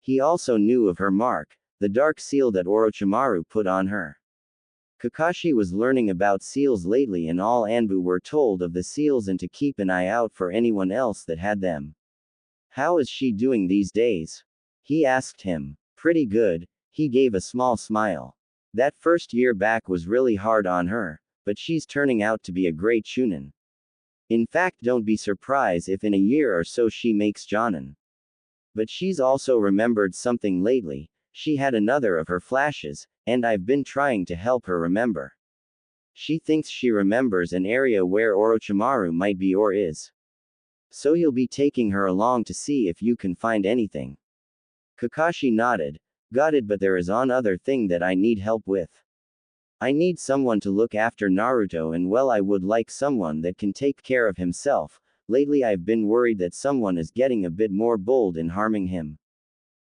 He also knew of her mark, the dark seal that Orochimaru put on her. Kakashi was learning about seals lately, and all Anbu were told of the seals and to keep an eye out for anyone else that had them. "How is she doing these days?" he asked him. "Pretty good," he gave a small smile. "That first year back was really hard on her, but she's turning out to be a great Chunin. In fact, don't be surprised if in a year or so she makes Jonin. But she's also remembered something lately. She had another of her flashes, and I've been trying to help her remember." She thinks she remembers an area where Orochimaru might be or is. So you'll be taking her along to see if you can find anything. Kakashi nodded. Got it, but there is one other thing that I need help with. I need someone to look after Naruto, and well, I would like someone that can take care of himself. Lately I've been worried that someone is getting a bit more bold in harming him.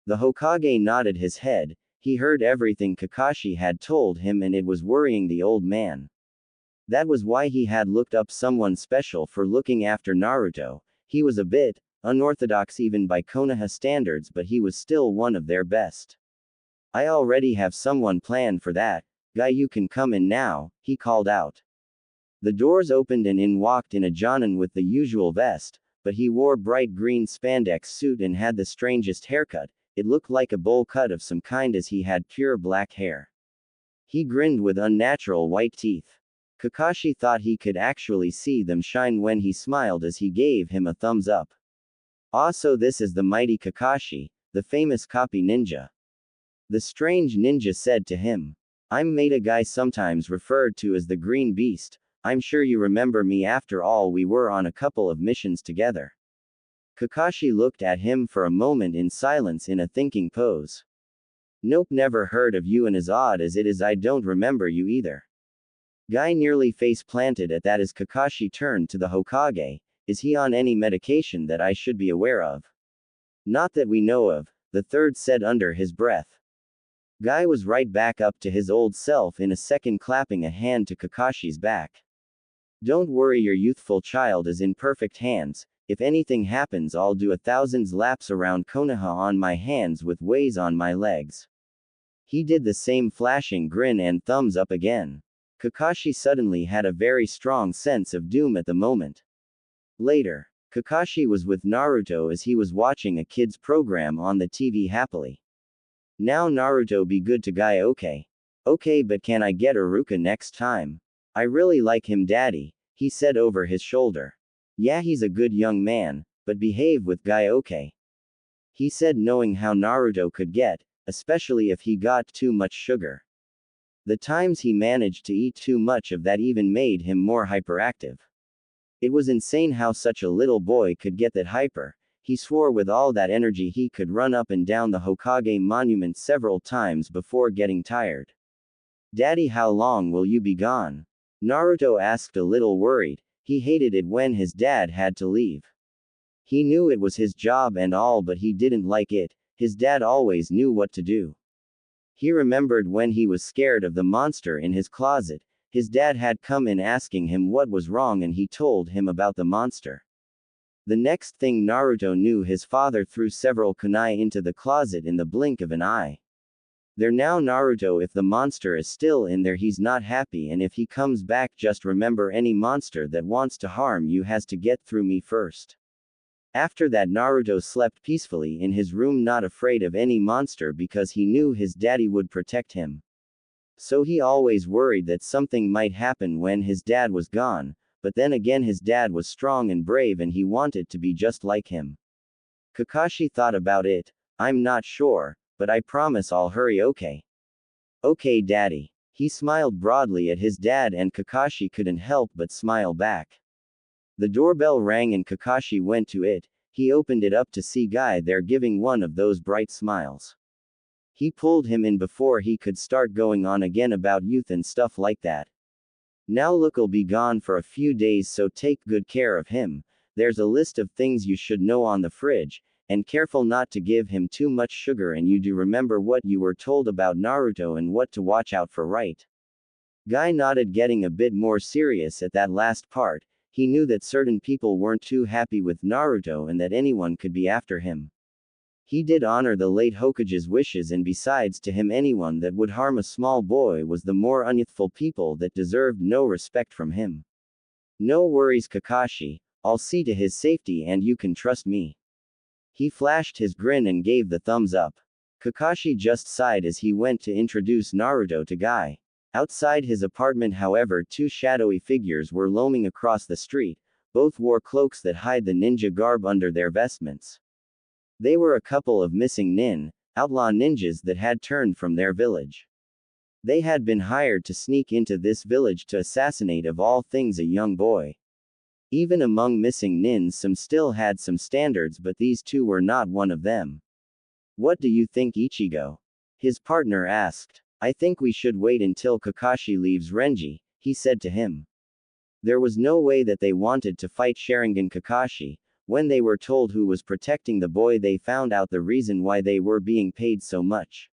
The Hokage nodded his head. He heard everything Kakashi had told him and it was worrying the old man. That was why he had looked up someone special for looking after Naruto. He was a bit unorthodox even by Konoha standards, but he was still one of their best. I already have someone planned for that. Guy, you can come in now, he called out. The doors opened and in walked in a Jonin with the usual vest, but he wore bright green spandex suit and had the strangest haircut. It looked like a bowl cut of some kind as he had pure black hair. He grinned with unnatural white teeth. Kakashi thought he could actually see them shine when he smiled as he gave him a thumbs up. Ah, so this is the mighty Kakashi, the famous copy ninja. The strange ninja said to him. I'm made a guy sometimes referred to as the Green Beast. I'm sure you remember me, after all we were on a couple of missions together. Kakashi looked at him for a moment in silence in a thinking pose. Nope, never heard of you, and as odd as it is I don't remember you either. Guy nearly face planted at that as Kakashi turned to the Hokage. Is he on any medication that I should be aware of? Not that we know of, the third said under his breath. Guy was right back up to his old self in a second, clapping a hand to Kakashi's back. Don't worry, your youthful child is in perfect hands. If anything happens I'll do 1,000 laps around Konoha on my hands with weighs on my legs. He did the same, flashing grin and thumbs up again. Kakashi suddenly had a very strong sense of doom at the moment. Later, Kakashi was with Naruto as he was watching a kids program on the TV happily. Now Naruto, be good to Guy, okay? Okay, but can I get Iruka next time? I really like him, daddy, he said over his shoulder. Yeah, he's a good young man, but behave with Guy, okay? He said, knowing how Naruto could get, especially if he got too much sugar. The times he managed to eat too much of that even made him more hyperactive. It was insane how such a little boy could get that hyper. He swore with all that energy he could run up and down the Hokage monument several times before getting tired. Daddy, how long will you be gone? Naruto asked, a little worried. He hated it when his dad had to leave. He knew it was his job and all, but he didn't like it. His dad always knew what to do. He remembered when he was scared of the monster in his closet. His dad had come in asking him what was wrong and he told him about the monster. The next thing Naruto knew, his father threw several kunai into the closet in the blink of an eye. There now, Naruto, if the monster is still in there he's not happy, and if he comes back just remember any monster that wants to harm you has to get through me first. After that Naruto slept peacefully in his room, not afraid of any monster because he knew his daddy would protect him. So he always worried that something might happen when his dad was gone, but then again his dad was strong and brave and he wanted to be just like him. Kakashi thought about it. I'm not sure, but I promise I'll hurry, okay? Okay, daddy. He smiled broadly at his dad and Kakashi couldn't help but smile back. The doorbell rang and Kakashi went to it. He opened it up to see Guy there giving one of those bright smiles. He pulled him in before he could start going on again about youth and stuff like that. Now look'll be gone for a few days, so take good care of him. There's a list of things you should know on the fridge, and careful not to give him too much sugar, and you do remember what you were told about Naruto and what to watch out for, right? Guy nodded, getting a bit more serious at that last part. He knew that certain people weren't too happy with Naruto and that anyone could be after him. He did honor the late Hokage's wishes, and besides, to him anyone that would harm a small boy was the more unyouthful people that deserved no respect from him. No worries, Kakashi, I'll see to his safety and you can trust me. He flashed his grin and gave the thumbs up. Kakashi just sighed as he went to introduce Naruto to Guy. Outside his apartment, however, two shadowy figures were looming across the street. Both wore cloaks that hide the ninja garb under their vestments. They were a couple of missing outlaw ninjas that had turned from their village. They had been hired to sneak into this village to assassinate of all things a young boy. Even among missing nins, some still had some standards, but these two were not one of them. What do you think, Ichigo? His partner asked. I think we should wait until Kakashi leaves Renji, he said to him. There was no way that they wanted to fight Sharingan Kakashi. When they were told who was protecting the boy, they found out the reason why they were being paid so much.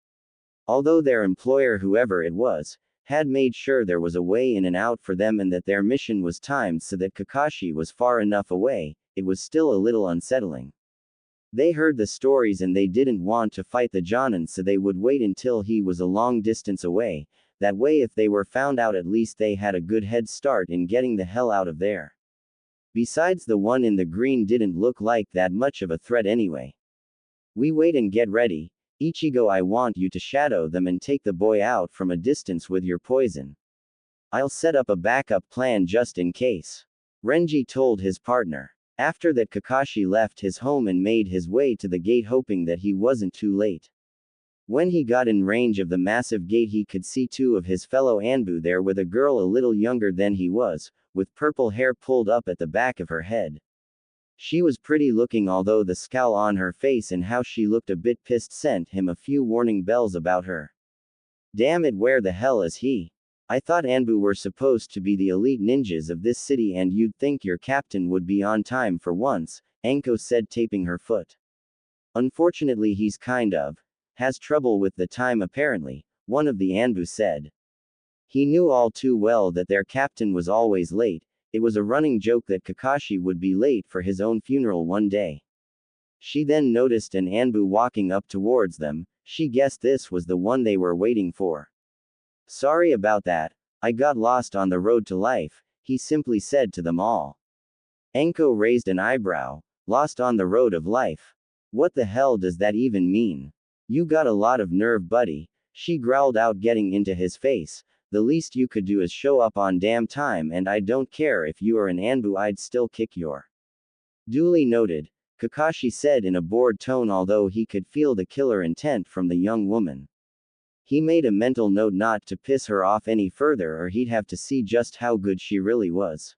Although their employer, whoever it was, had made sure there was a way in and out for them and that their mission was timed so that Kakashi was far enough away, it was still a little unsettling. They heard the stories and they didn't want to fight the Jonin, so they would wait until he was a long distance away. That way, if they were found out, at least they had a good head start in getting the hell out of there. Besides, the one in the green didn't look like that much of a threat anyway. We wait and get ready. Ichigo, I want you to shadow them and take the boy out from a distance with your poison. I'll set up a backup plan just in case. Renji told his partner. After that, Kakashi left his home and made his way to the gate, hoping that he wasn't too late. When he got in range of the massive gate, he could see two of his fellow Anbu there, with a girl a little younger than he was, with purple hair pulled up at the back of her head. She was pretty looking, although the scowl on her face and how she looked a bit pissed sent him a few warning bells about her. Damn it, where the hell is he? I thought Anbu were supposed to be the elite ninjas of this city, and you'd think your captain would be on time for once, Anko said, taping her foot. Unfortunately, he's has trouble with the time apparently, one of the Anbu said. He knew all too well that their captain was always late. It was a running joke that Kakashi would be late for his own funeral one day. She then noticed an Anbu walking up towards them. She guessed this was the one they were waiting for. Sorry about that, I got lost on the road to life, he simply said to them all. Anko raised an eyebrow. Lost on the road of life? What the hell does that even mean? You got a lot of nerve, buddy, she growled out, getting into his face. The least you could do is show up on damn time, and I don't care if you are an Anbu, I'd still kick your. Duly noted, Kakashi said in a bored tone, although he could feel the killer intent from the young woman. He made a mental note not to piss her off any further, or he'd have to see just how good she really was.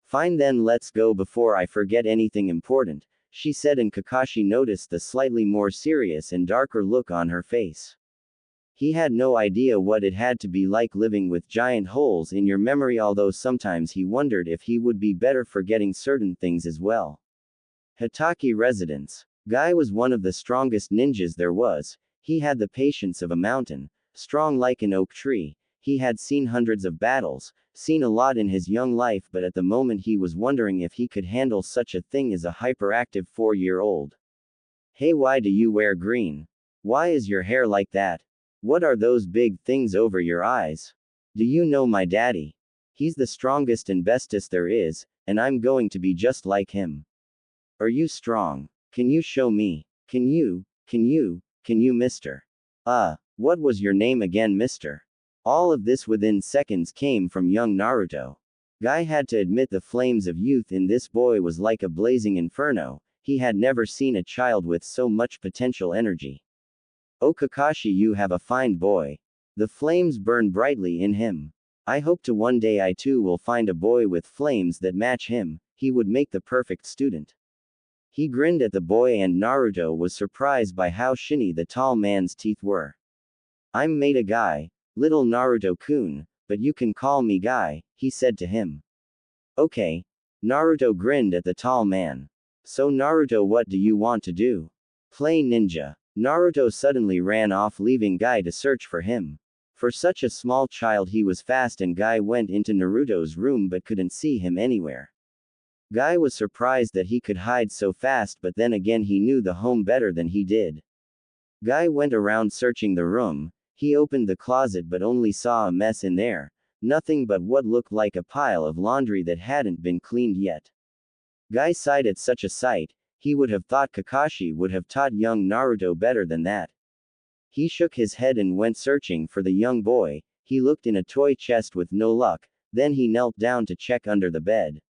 Fine then, let's go before I forget anything important, she said, and Kakashi noticed the slightly more serious and darker look on her face. He had no idea what it had to be like living with giant holes in your memory, although sometimes he wondered if he would be better forgetting certain things as well. Hitaki residence. Guy was one of the strongest ninjas there was. He had the patience of a mountain, strong like an oak tree. He had seen hundreds of battles, seen a lot in his young life, but at the moment he was wondering if he could handle such a thing as a hyperactive 4-year-old. Hey, why do you wear green? Why is your hair like that? What are those big things over your eyes? Do you know my daddy? He's the strongest and bestest there is, and I'm going to be just like him. Are you strong? Can you show me? Can you, mister? What was your name again, mister? All of this within seconds came from young Naruto. Guy had to admit the flames of youth in this boy was like a blazing inferno. He had never seen a child with so much potential energy. Oh Kakashi, you have a fine boy. The flames burn brightly in him. I hope to one day I too will find a boy with flames that match him. He would make the perfect student. He grinned at the boy, and Naruto was surprised by how shiny the tall man's teeth were. I'm made a Guy, little Naruto-kun, but you can call me Guy, he said to him. Okay. Naruto grinned at the tall man. So Naruto, what do you want to do? Play ninja. Naruto suddenly ran off, leaving Guy to search for him. For such a small child he was fast, and Guy went into Naruto's room but couldn't see him anywhere. Guy was surprised that he could hide so fast, but then again he knew the home better than he did. Guy went around searching the room. He opened the closet but only saw a mess in there. Nothing but what looked like a pile of laundry that hadn't been cleaned yet. Guy sighed at such a sight. He would have thought Kakashi would have taught young Naruto better than that. He shook his head and went searching for the young boy. He looked in a toy chest with no luck. Then he knelt down to check under the bed.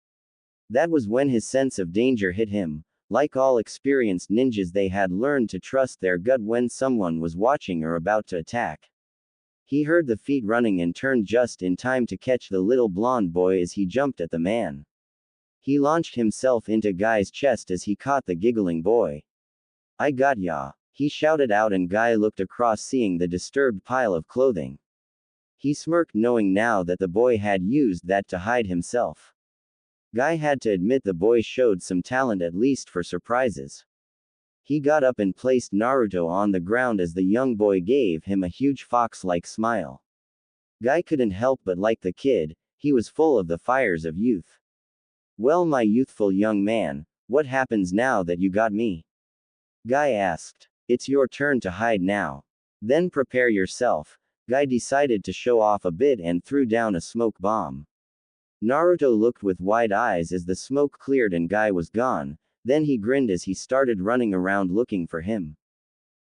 That was when his sense of danger hit him. Like all experienced ninjas, they had learned to trust their gut when someone was watching or about to attack. He heard the feet running and turned just in time to catch the little blonde boy as he jumped at the man. He launched himself into Guy's chest as he caught the giggling boy. "I got ya!" he shouted out, and Guy looked across, seeing the disturbed pile of clothing. He smirked, knowing now that the boy had used that to hide himself. Guy had to admit the boy showed some talent, at least for surprises. He got up and placed Naruto on the ground as the young boy gave him a huge fox-like smile. Guy couldn't help but like the kid. He was full of the fires of youth. "Well, my youthful young man, what happens now that you got me?" Guy asked. "It's your turn to hide now. Then prepare yourself." Guy decided to show off a bit and threw down a smoke bomb. Naruto looked with wide eyes as the smoke cleared and Guy was gone. Then he grinned as he started running around looking for him.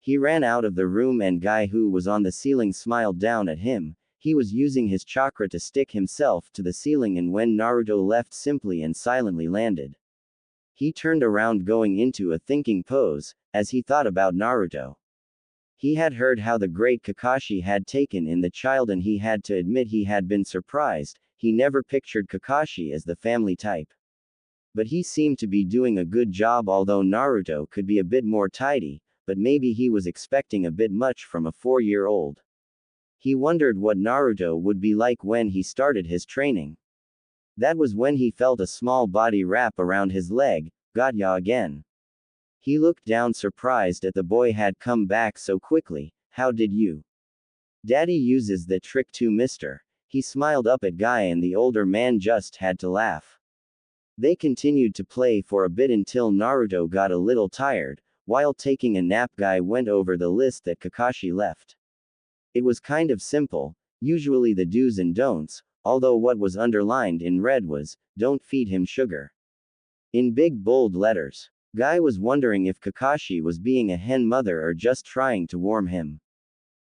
He ran out of the room and Guy, who was on the ceiling, smiled down at him. He was using his chakra to stick himself to the ceiling, and when Naruto left, simply and silently landed. He turned around, going into a thinking pose, as he thought about Naruto. He had heard how the great Kakashi had taken in the child, and he had to admit he had been surprised. He never pictured Kakashi as the family type. But he seemed to be doing a good job, although Naruto could be a bit more tidy, but maybe he was expecting a bit much from a 4-year-old. He wondered what Naruto would be like when he started his training. That was when he felt a small body wrap around his leg. "Got ya again." He looked down, surprised at the boy had come back so quickly. "How did you?" "Daddy uses the trick too, mister." He smiled up at Guy, and the older man just had to laugh. They continued to play for a bit until Naruto got a little tired. While taking a nap, Guy went over the list that Kakashi left. It was kind of simple, usually the do's and don'ts, although what was underlined in red was, "Don't feed him sugar." In big bold letters. Guy was wondering if Kakashi was being a hen mother or just trying to warm him.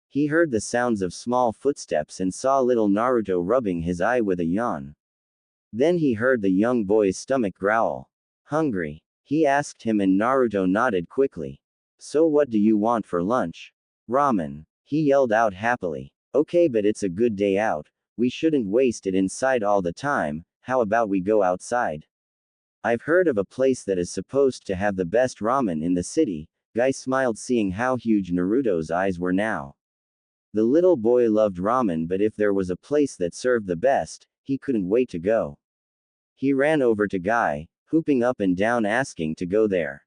He heard the sounds of small footsteps and saw little Naruto rubbing his eye with a yawn. Then he heard the young boy's stomach growl. "Hungry?" he asked him, and Naruto nodded quickly. "So what do you want for lunch?" "Ramen," he yelled out happily. "Okay, but it's a good day out. We shouldn't waste it inside all the time. How about we go outside? I've heard of a place that is supposed to have the best ramen in the city." Guy smiled, seeing how huge Naruto's eyes were now. The little boy loved ramen, but if there was a place that served the best, he couldn't wait to go. He ran over to Guy, hooping up and down, asking to go there.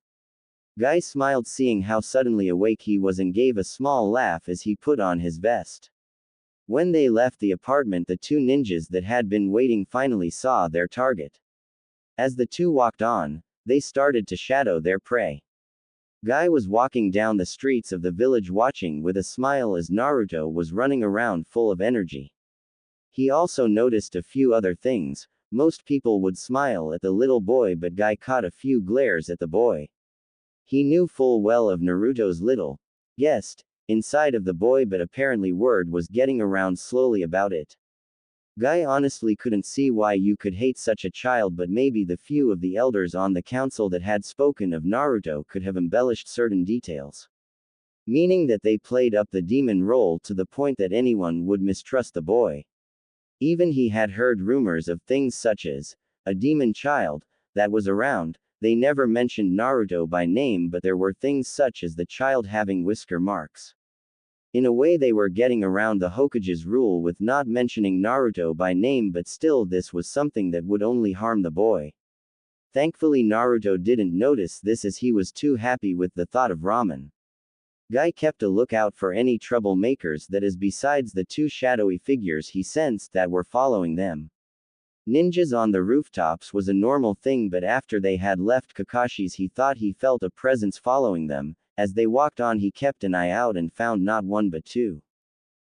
Guy smiled, seeing how suddenly awake he was, and gave a small laugh as he put on his vest. When they left the apartment, the two ninjas that had been waiting finally saw their target. As the two walked on, they started to shadow their prey. Guy was walking down the streets of the village, watching with a smile as Naruto was running around full of energy. He also noticed a few other things. Most people would smile at the little boy, but Guy caught a few glares at the boy. He knew full well of Naruto's little guest inside of the boy, but apparently word was getting around slowly about it. Guy honestly couldn't see why you could hate such a child, but maybe the few of the elders on the council that had spoken of Naruto could have embellished certain details. Meaning that they played up the demon role to the point that anyone would mistrust the boy. Even he had heard rumors of things such as a demon child that was around. They never mentioned Naruto by name, but there were things such as the child having whisker marks. In a way, they were getting around the Hokage's rule with not mentioning Naruto by name, but still, this was something that would only harm the boy. Thankfully, Naruto didn't notice this, as he was too happy with the thought of ramen. Guy kept a lookout for any troublemakers, that is, besides the two shadowy figures he sensed that were following them. Ninjas on the rooftops was a normal thing, but after they had left Kakashi's, he thought he felt a presence following them. As they walked on, he kept an eye out and found not one but two.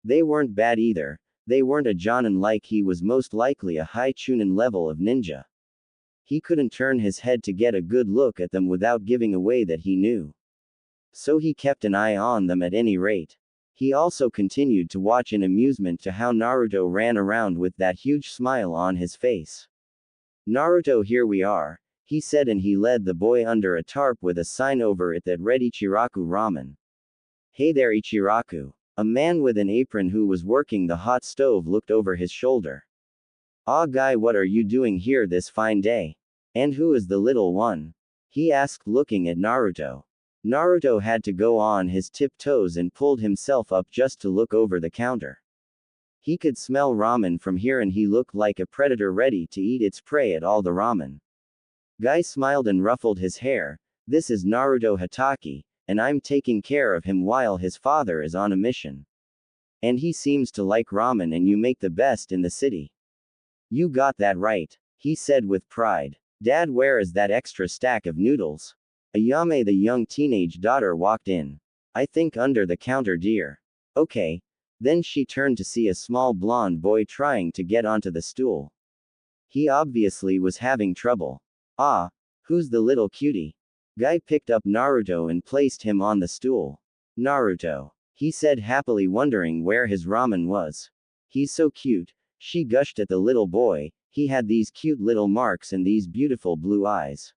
They weren't bad either. They weren't a Jonin like, he was most likely a high Chunin level of ninja. He couldn't turn his head to get a good look at them without giving away that he knew. So he kept an eye on them at any rate. He also continued to watch in amusement to how Naruto ran around with that huge smile on his face. "Naruto, here we are," he said, and he led the boy under a tarp with a sign over it that read Ichiraku Ramen. "Hey there, Ichiraku. A man with an apron who was working the hot stove looked over his shoulder. "Ah, guy, what are you doing here this fine day? And who is the little one?" he asked, looking at Naruto. Naruto had to go on his tiptoes and pulled himself up just to look over the counter. He could smell ramen from here and he looked like a predator ready to eat its prey at all the ramen. Guy smiled and ruffled his hair. "This is Naruto Hatake, and I'm taking care of him while his father is on a mission. And he seems to like ramen and you make the best in the city." "You got that right," he said with pride. "Dad, where is that extra stack of noodles?" Ayame, the young teenage daughter, walked in. "I think under the counter, dear." "Okay." Then she turned to see a small blonde boy trying to get onto the stool. He obviously was having trouble. "Ah, who's the little cutie?" Guy picked up Naruto and placed him on the stool. "Naruto," he said happily, wondering where his ramen was. "He's so cute," she gushed at the little boy. He had these cute little marks and these beautiful blue eyes.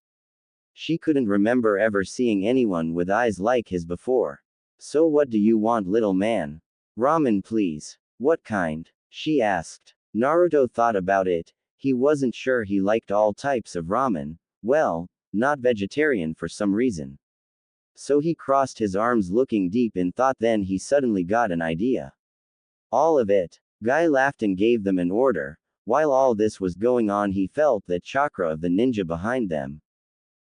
She couldn't remember ever seeing anyone with eyes like his before. "So what do you want, little man?" "Ramen, please." "What kind?" she asked. Naruto thought about it. He wasn't sure he liked all types of ramen. Well, not vegetarian for some reason. So he crossed his arms looking deep in thought, then he suddenly got an idea. "All of it." Guy laughed and gave them an order. While all this was going on, he felt that chakra of the ninja behind them.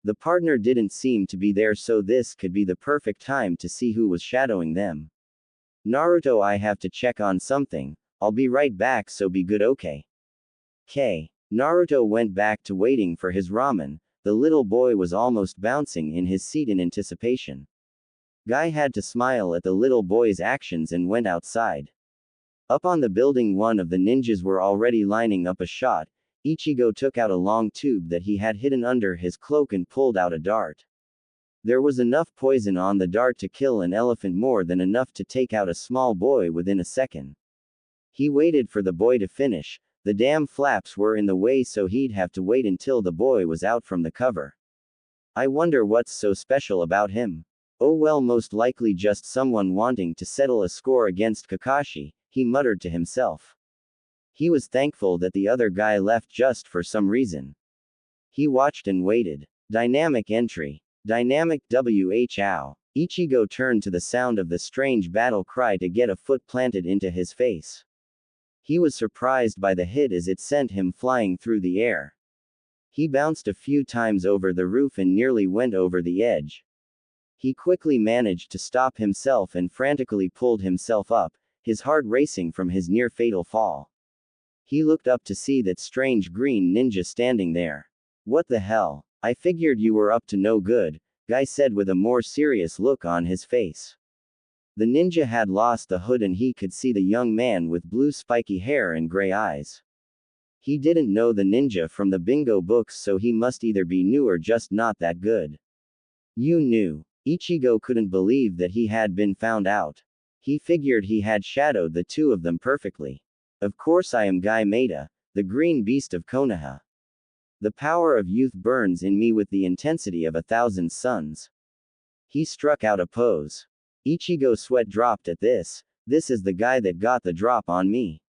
The partner didn't seem to be there, so this could be the perfect time to see who was shadowing them. "Naruto, I have to check on something. I'll be right back, so be good, okay?" Naruto went back to waiting for his ramen. The little boy was almost bouncing in his seat in anticipation. Guy had to smile at the little boy's actions and went outside. Up on the building, one of the ninjas were already lining up a shot. Ichigo took out a long tube that he had hidden under his cloak and pulled out a dart. There was enough poison on the dart to kill an elephant, more than enough to take out a small boy within a second. He waited for the boy to finish. The damn flaps were in the way, so he'd have to wait until the boy was out from the cover. "I wonder what's so special about him. Oh well, most likely just someone wanting to settle a score against Kakashi," he muttered to himself. He was thankful that the other guy left just for some reason. He watched and waited. Dynamic entry. Dynamic WHOW. Ichigo turned to the sound of the strange battle cry to get a foot planted into his face. He was surprised by the hit as it sent him flying through the air. He bounced a few times over the roof and nearly went over the edge. He quickly managed to stop himself and frantically pulled himself up, his heart racing from his near-fatal fall. He looked up to see that strange green ninja standing there. "What the hell? I figured you were up to no good," Guy said with a more serious look on his face. The ninja had lost the hood and he could see the young man with blue spiky hair and gray eyes. He didn't know the ninja from the bingo books, so he must either be new or just not that good. "You knew." Ichigo couldn't believe that he had been found out. He figured he had shadowed the two of them perfectly. "Of course I am Guy Maeda, the green beast of Konoha. The power of youth burns in me with the intensity of 1,000 suns." He struck out a pose. Ichigo's sweat dropped at this. "This is the guy that got the drop on me.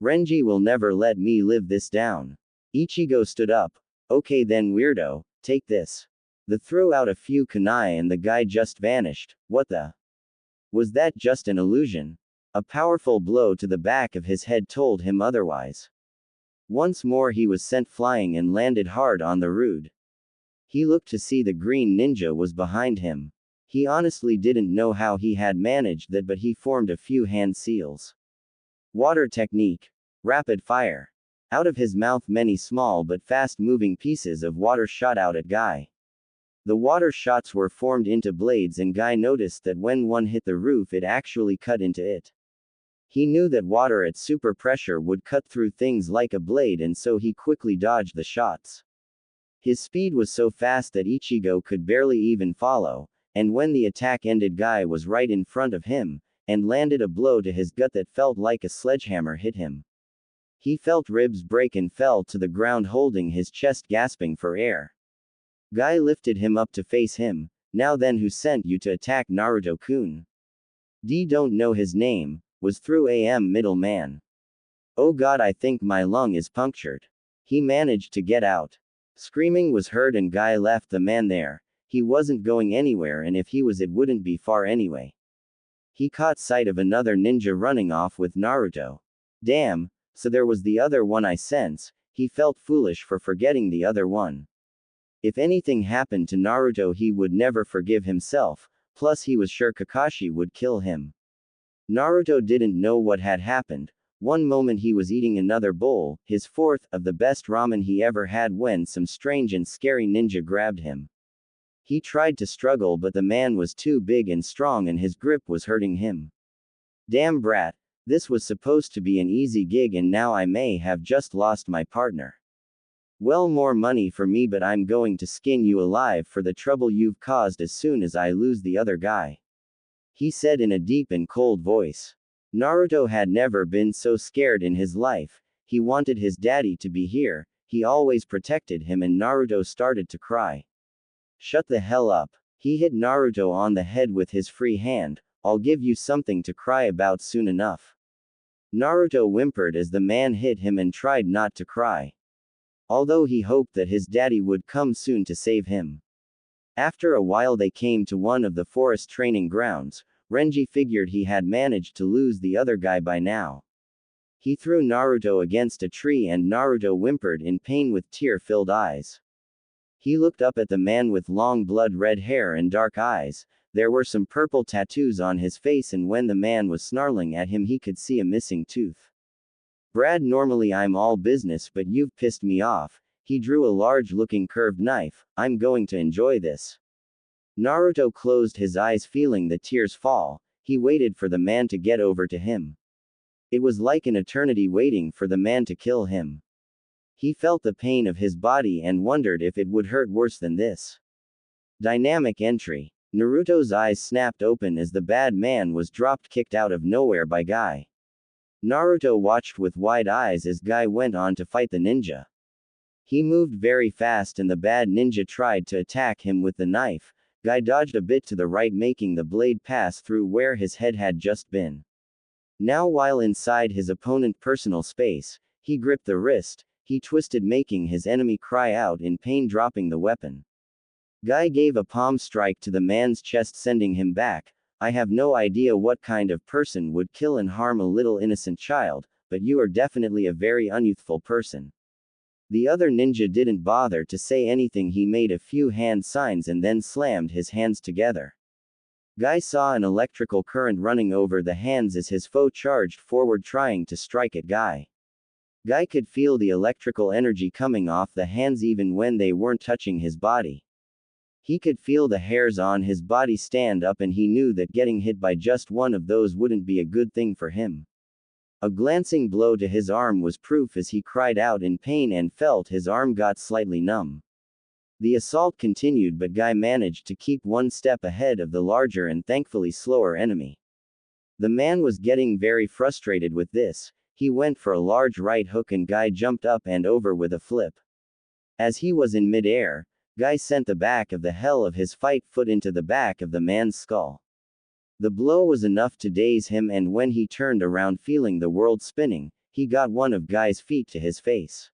Renji will never let me live this down." Ichigo stood up. "Okay then, weirdo, take this." They threw out a few kunai and the guy just vanished. What the? Was that just an illusion? A powerful blow to the back of his head told him otherwise. Once more he was sent flying and landed hard on the road. He looked to see the green ninja was behind him. He honestly didn't know how he had managed that, but he formed a few hand seals. Water technique. Rapid fire. Out of his mouth many small but fast-moving pieces of water shot out at Guy. The water shots were formed into blades and Guy noticed that when one hit the roof it actually cut into it. He knew that water at super pressure would cut through things like a blade, and so he quickly dodged the shots. His speed was so fast that Ichigo could barely even follow, and when the attack ended Guy was right in front of him, and landed a blow to his gut that felt like a sledgehammer hit him. He felt ribs break and fell to the ground holding his chest, gasping for air. Guy lifted him up to face him. "Now then, who sent you to attack Naruto-kun?" D don't know his name, was through AM middle man. Oh god, I think my lung is punctured. He managed to get out. Screaming was heard and Guy left the man there. He wasn't going anywhere, and if he was, it wouldn't be far anyway. He caught sight of another ninja running off with Naruto. Damn, so there was the other one. I sense. He felt foolish for forgetting the other one. If anything happened to Naruto, he would never forgive himself, plus he was sure Kakashi would kill him. Naruto didn't know what had happened. One moment he was eating another bowl, his fourth, of the best ramen he ever had, when some strange and scary ninja grabbed him. He tried to struggle, but the man was too big and strong and his grip was hurting him. Damn brat, this was supposed to be an easy gig and now I may have just lost my partner. Well, more money for me, but I'm going to skin you alive for the trouble you've caused as soon as I lose the other guy. He said in a deep and cold voice. Naruto had never been so scared in his life. He wanted his daddy to be here, he always protected him, and Naruto started to cry. Shut the hell up. He hit Naruto on the head with his free hand. I'll give you something to cry about soon enough. Naruto whimpered as the man hit him and tried not to cry. Although he hoped that his daddy would come soon to save him. After a while they came to one of the forest training grounds. Renji figured he had managed to lose the other guy by now. He threw Naruto against a tree and Naruto whimpered in pain with tear-filled eyes. He looked up at the man with long blood-red hair and dark eyes. There were some purple tattoos on his face, and when the man was snarling at him he could see a missing tooth. Brad, normally I'm all business, but you've pissed me off. He drew a large-looking curved knife. I'm going to enjoy this. Naruto closed his eyes, feeling the tears fall. He waited for the man to get over to him. It was like an eternity waiting for the man to kill him. He felt the pain of his body and wondered if it would hurt worse than this. Dynamic entry. Naruto's eyes snapped open as the bad man was kicked out of nowhere by Guy. Naruto watched with wide eyes as Guy went on to fight the ninja. He moved very fast and the bad ninja tried to attack him with the knife. Guy dodged a bit to the right, making the blade pass through where his head had just been. Now, while inside his opponent's personal space, he gripped the wrist. He twisted, making his enemy cry out in pain, dropping the weapon. Guy gave a palm strike to the man's chest, sending him back. I have no idea what kind of person would kill and harm a little innocent child, but you are definitely a very unyouthful person. The other ninja didn't bother to say anything. He made a few hand signs and then slammed his hands together. Guy saw an electrical current running over the hands as his foe charged forward, trying to strike at Guy. Guy could feel the electrical energy coming off the hands even when they weren't touching his body. He could feel the hairs on his body stand up, and he knew that getting hit by just one of those wouldn't be a good thing for him. A glancing blow to his arm was proof, as he cried out in pain and felt his arm got slightly numb. The assault continued, but Guy managed to keep one step ahead of the larger and thankfully slower enemy. The man was getting very frustrated with this. He went for a large right hook and Guy jumped up and over with a flip. As he was in mid-air, Guy sent the back of the heel of his fight foot into the back of the man's skull. The blow was enough to daze him, and when he turned around feeling the world spinning, he got one of Guy's feet to his face.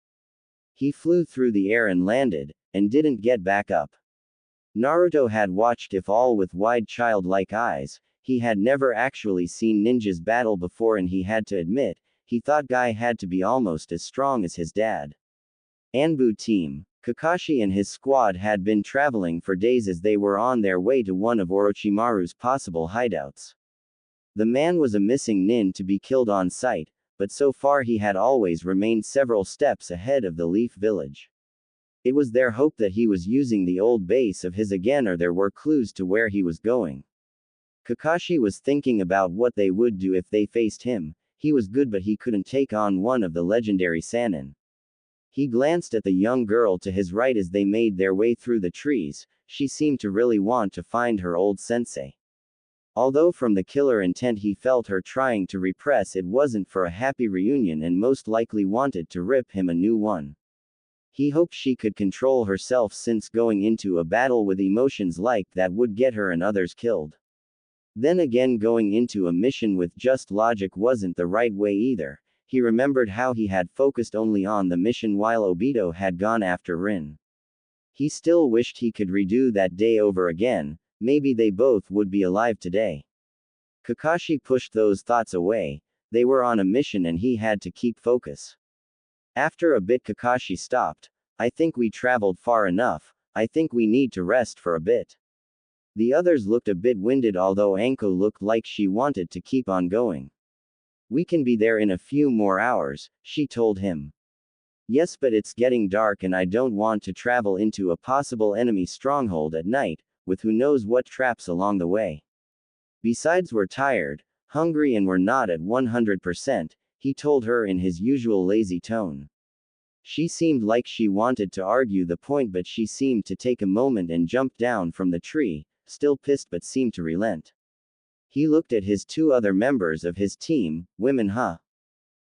He flew through the air and landed, and didn't get back up. Naruto had watched it all with wide childlike eyes. He had never actually seen ninjas battle before, and he had to admit, he thought Guy had to be almost as strong as his dad. Anbu team. Kakashi and his squad had been traveling for days as they were on their way to one of Orochimaru's possible hideouts. The man was a missing nin to be killed on sight, but so far he had always remained several steps ahead of the Leaf Village. It was their hope that he was using the old base of his again, or there were clues to where he was going. Kakashi was thinking about what they would do if they faced him. He was good, but he couldn't take on one of the legendary Sannin. He glanced at the young girl to his right as they made their way through the trees. She seemed to really want to find her old sensei. Although from the killer intent he felt her trying to repress, it wasn't for a happy reunion and most likely wanted to rip him a new one. He hoped she could control herself, since going into a battle with emotions like that would get her and others killed. Then again, going into a mission with just logic wasn't the right way either. He remembered how he had focused only on the mission while Obito had gone after Rin. He still wished he could redo that day over again. Maybe they both would be alive today. Kakashi pushed those thoughts away. They were on a mission and he had to keep focus. After a bit, Kakashi stopped. I think we traveled far enough. I think we need to rest for a bit. The others looked a bit winded, although Anko looked like she wanted to keep on going. We can be there in a few more hours, she told him. Yes, but it's getting dark and I don't want to travel into a possible enemy stronghold at night, with who knows what traps along the way. Besides, we're tired, hungry, and we're not at 100%, he told her in his usual lazy tone. She seemed like she wanted to argue the point, but she seemed to take a moment and jumped down from the tree, still pissed but seemed to relent. He looked at his two other members of his team. Women, huh?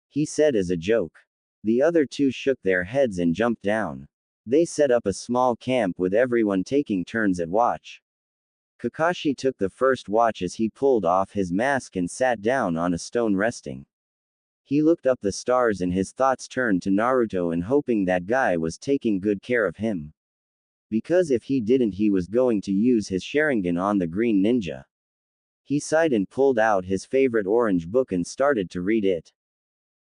He said as a joke. The other two shook their heads and jumped down. They set up a small camp with everyone taking turns at watch. Kakashi took the first watch as he pulled off his mask and sat down on a stone resting. He looked up the stars and his thoughts turned to Naruto and hoping that guy was taking good care of him. Because if he didn't, he was going to use his Sharingan on the green ninja. He sighed and pulled out his favorite orange book and started to read it.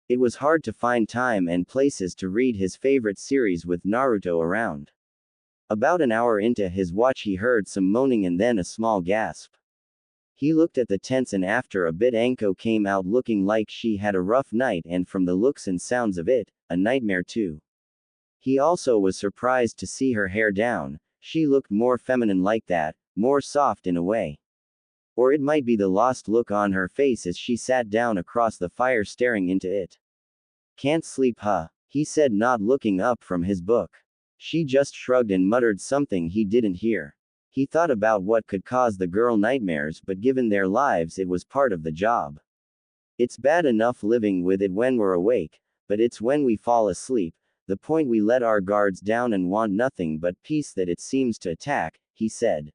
It was hard to find time and places to read his favorite series with Naruto around. About an hour into his watch, he heard some moaning and then a small gasp. He looked at the tents and after a bit Anko came out looking like she had a rough night, and from the looks and sounds of it, a nightmare too. He also was surprised to see her hair down. She looked more feminine like that, more soft in a way. Or it might be the lost look on her face as she sat down across the fire staring into it. Can't sleep, huh? He said, not looking up from his book. She just shrugged and muttered something he didn't hear. He thought about what could cause the girl nightmares, but given their lives, it was part of the job. It's bad enough living with it when we're awake, but it's when we fall asleep, the point we let our guards down and want nothing but peace, that it seems to attack, he said.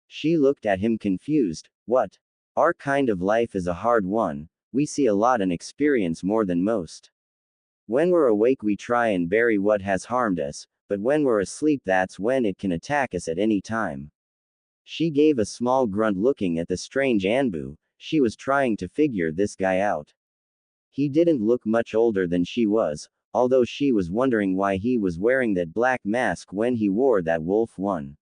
She looked at him confused. What? Our kind of life is a hard one. We see a lot and experience more than most. When we're awake, we try and bury what has harmed us, but when we're asleep, that's when it can attack us at any time. She gave a small grunt looking at the strange Anbu. She was trying to figure this guy out. He didn't look much older than she was, although she was wondering why he was wearing that black mask when he wore that wolf one.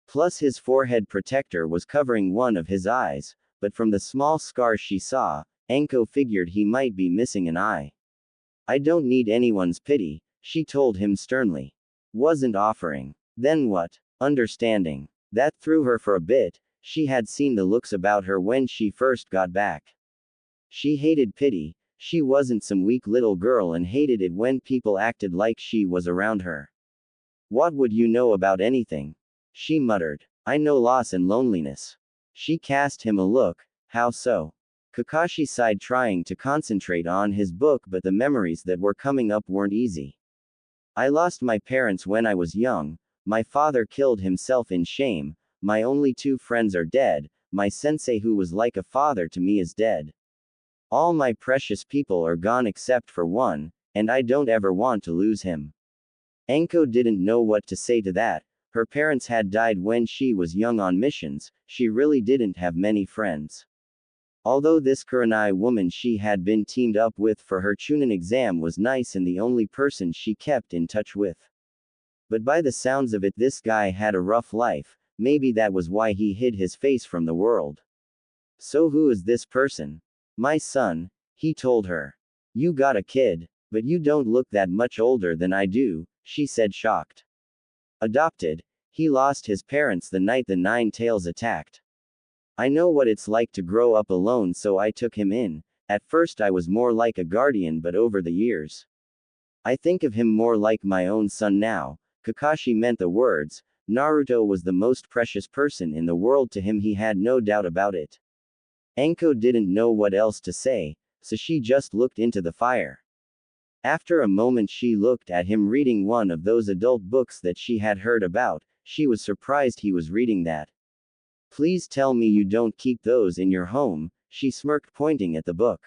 Plus his forehead protector was covering one of his eyes, but from the small scar she saw, Anko figured he might be missing an eye. I don't need anyone's pity, she told him sternly. Wasn't offering. Then what? Understanding. That threw her for a bit. She had seen the looks about her when she first got back. She hated pity. She wasn't some weak little girl and hated it when people acted like she was around her. What would you know about anything? She muttered. I know loss and loneliness. She cast him a look. How so? Kakashi sighed, trying to concentrate on his book, but the memories that were coming up weren't easy. I lost my parents when I was young. My father killed himself in shame. My only two friends are dead. My sensei, who was like a father to me, is dead. All my precious people are gone except for one, and I don't ever want to lose him. Anko didn't know what to say to that. Her parents had died when she was young on missions. She really didn't have many friends. Although this Kurenai woman she had been teamed up with for her Chunin exam was nice and the only person she kept in touch with. But by the sounds of it, this guy had a rough life. Maybe that was why he hid his face from the world. So who is this person? My son, he told her. You got a kid, but you don't look that much older than I do, she said, shocked. Adopted. He lost his parents the night the Nine Tails attacked. I know what it's like to grow up alone, so I took him in. At first I was more like a guardian, but over the years, I think of him more like my own son now. Kakashi meant the words. Naruto was the most precious person in the world to him, he had no doubt about it. Anko didn't know what else to say, so she just looked into the fire. After a moment she looked at him reading one of those adult books that she had heard about. She was surprised he was reading that. Please tell me you don't keep those in your home, she smirked, pointing at the book.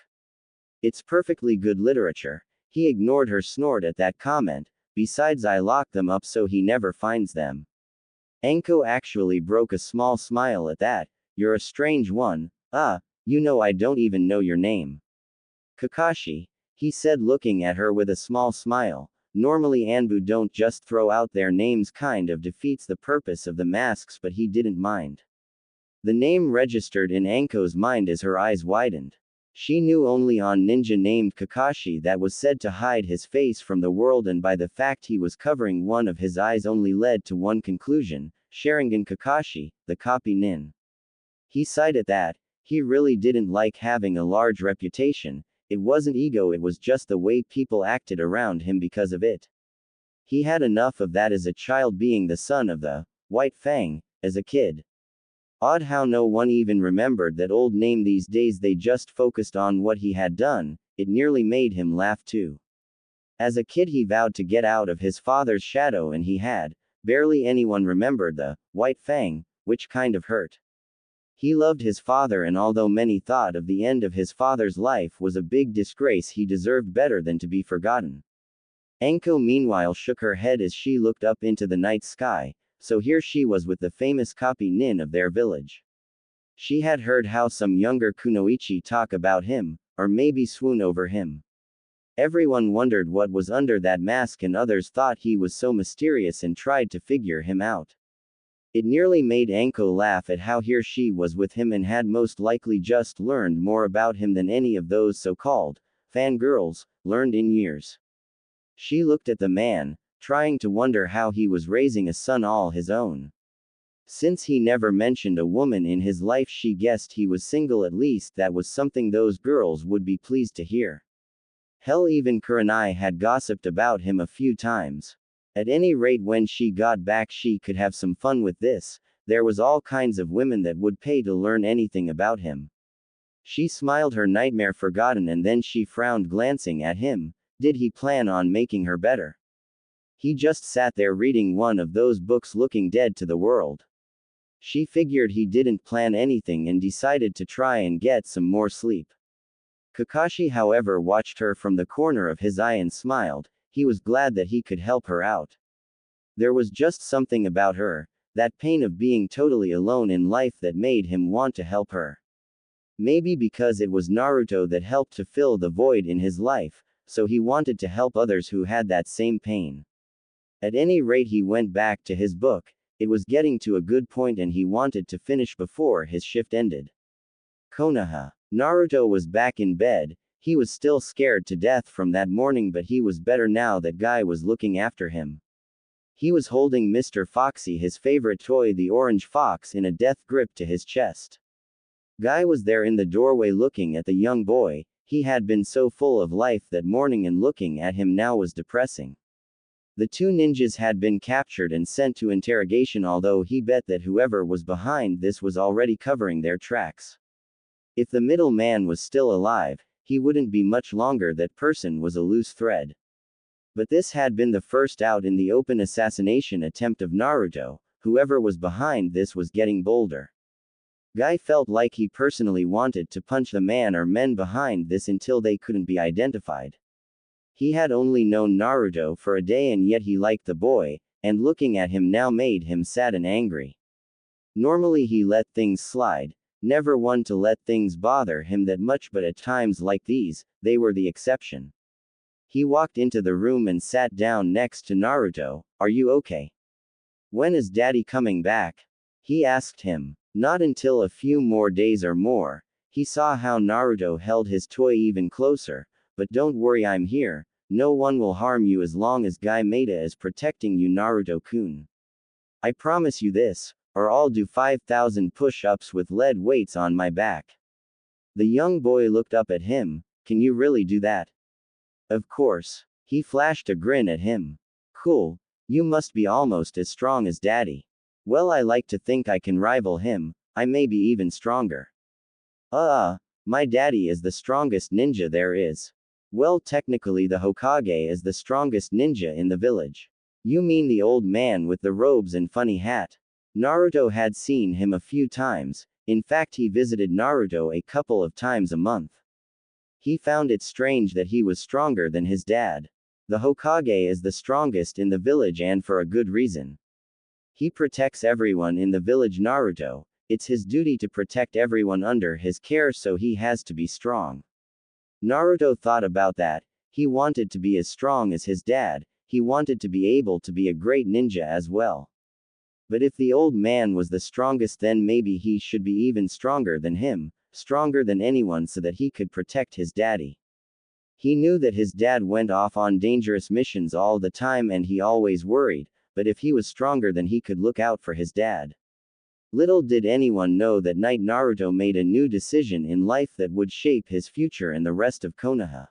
It's perfectly good literature. He ignored her snort at that comment. Besides, I lock them up so he never finds them. Anko actually broke a small smile at that. You're a strange one. You know I don't even know your name. Kakashi, he said, looking at her with a small smile. Normally Anbu don't just throw out their names, kind of defeats the purpose of the masks, but he didn't mind. The name registered in Anko's mind as her eyes widened. She knew only on ninja named Kakashi that was said to hide his face from the world, and by the fact he was covering one of his eyes only led to one conclusion: Sharingan Kakashi, the copy nin. He sighed at that. He really didn't like having a large reputation. It wasn't ego, it was just the way people acted around him because of it. He had enough of that as a child, being the son of the White Fang, as a kid. Odd how no one even remembered that old name these days, they just focused on what he had done. It nearly made him laugh too. As a kid he vowed to get out of his father's shadow, and he had. Barely anyone remembered the White Fang, which kind of hurt. He loved his father, and although many thought of the end of his father's life was a big disgrace, he deserved better than to be forgotten. Anko meanwhile shook her head as she looked up into the night sky. So here she was with the famous copy nin of their village. She had heard how some younger kunoichi talk about him, or maybe swoon over him. Everyone wondered what was under that mask, and others thought he was so mysterious and tried to figure him out. It nearly made Anko laugh at how here she was with him and had most likely just learned more about him than any of those so-called fangirls learned in years. She looked at the man, trying to wonder how he was raising a son all his own. Since he never mentioned a woman in his life, she guessed he was single. At least that was something those girls would be pleased to hear. Hell, even Kurenai had gossiped about him a few times. At any rate, when she got back she could have some fun with this. There was all kinds of women that would pay to learn anything about him. She smiled, her nightmare forgotten, and then she frowned, glancing at him. Did he plan on making her better? He just sat there reading one of those books, looking dead to the world. She figured he didn't plan anything and decided to try and get some more sleep. Kakashi, however, watched her from the corner of his eye and smiled. He was glad that he could help her out. There was just something about her, that pain of being totally alone in life, that made him want to help her. Maybe because it was Naruto that helped to fill the void in his life, so he wanted to help others who had that same pain. At any rate, he went back to his book. It was getting to a good point and he wanted to finish before his shift ended. Konoha. Naruto was back in bed. He was still scared to death from that morning, but he was better now that Guy was looking after him. He was holding Mr. Foxy, his favorite toy, the orange fox, in a death grip to his chest. Guy was there in the doorway looking at the young boy. He had been so full of life that morning, and looking at him now was depressing. The two ninjas had been captured and sent to interrogation, although he bet that whoever was behind this was already covering their tracks. If the middle man was still alive, he wouldn't be much longer. That person was a loose thread. But this had been the first out in the open assassination attempt of Naruto. Whoever was behind this was getting bolder. Guy felt like he personally wanted to punch the man or men behind this until they couldn't be identified. He had only known Naruto for a day, and yet he liked the boy, and looking at him now made him sad and angry. Normally he let things slide, never one to let things bother him that much, but at times like these, they were the exception. He walked into the room and sat down next to Naruto. Are you okay? When is Daddy coming back? He asked him. Not until a few more days or more. He saw how Naruto held his toy even closer. But don't worry, I'm here. No one will harm you as long as Guy Maeda is protecting you, Naruto-kun. I promise you this, or I'll do 5,000 push-ups with lead weights on my back. The young boy looked up at him. Can you really do that? Of course. He flashed a grin at him. Cool. You must be almost as strong as Daddy. Well, I like to think I can rival him. I may be even stronger. My daddy is the strongest ninja there is. Well, technically the Hokage is the strongest ninja in the village. You mean the old man with the robes and funny hat? Naruto had seen him a few times, in fact he visited Naruto a couple of times a month. He found it strange that he was stronger than his dad. The Hokage is the strongest in the village and for a good reason. He protects everyone in the village. Naruto, it's his duty to protect everyone under his care, so he has to be strong. Naruto thought about that. He wanted to be as strong as his dad, he wanted to be able to be a great ninja as well. But if the old man was the strongest, then maybe he should be even stronger than him, stronger than anyone, so that he could protect his daddy. He knew that his dad went off on dangerous missions all the time and he always worried, but if he was stronger then he could look out for his dad. Little did anyone know that night Naruto made a new decision in life that would shape his future and the rest of Konoha.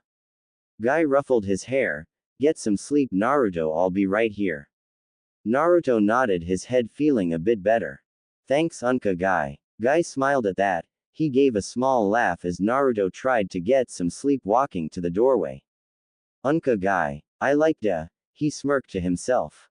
Guy ruffled his hair. Get some sleep, Naruto, I'll be right here. Naruto nodded his head, feeling a bit better. Thanks, Unka Guy. Guy smiled at that. He gave a small laugh as Naruto tried to get some sleep, walking to the doorway. Unka Guy, I like da. He smirked to himself.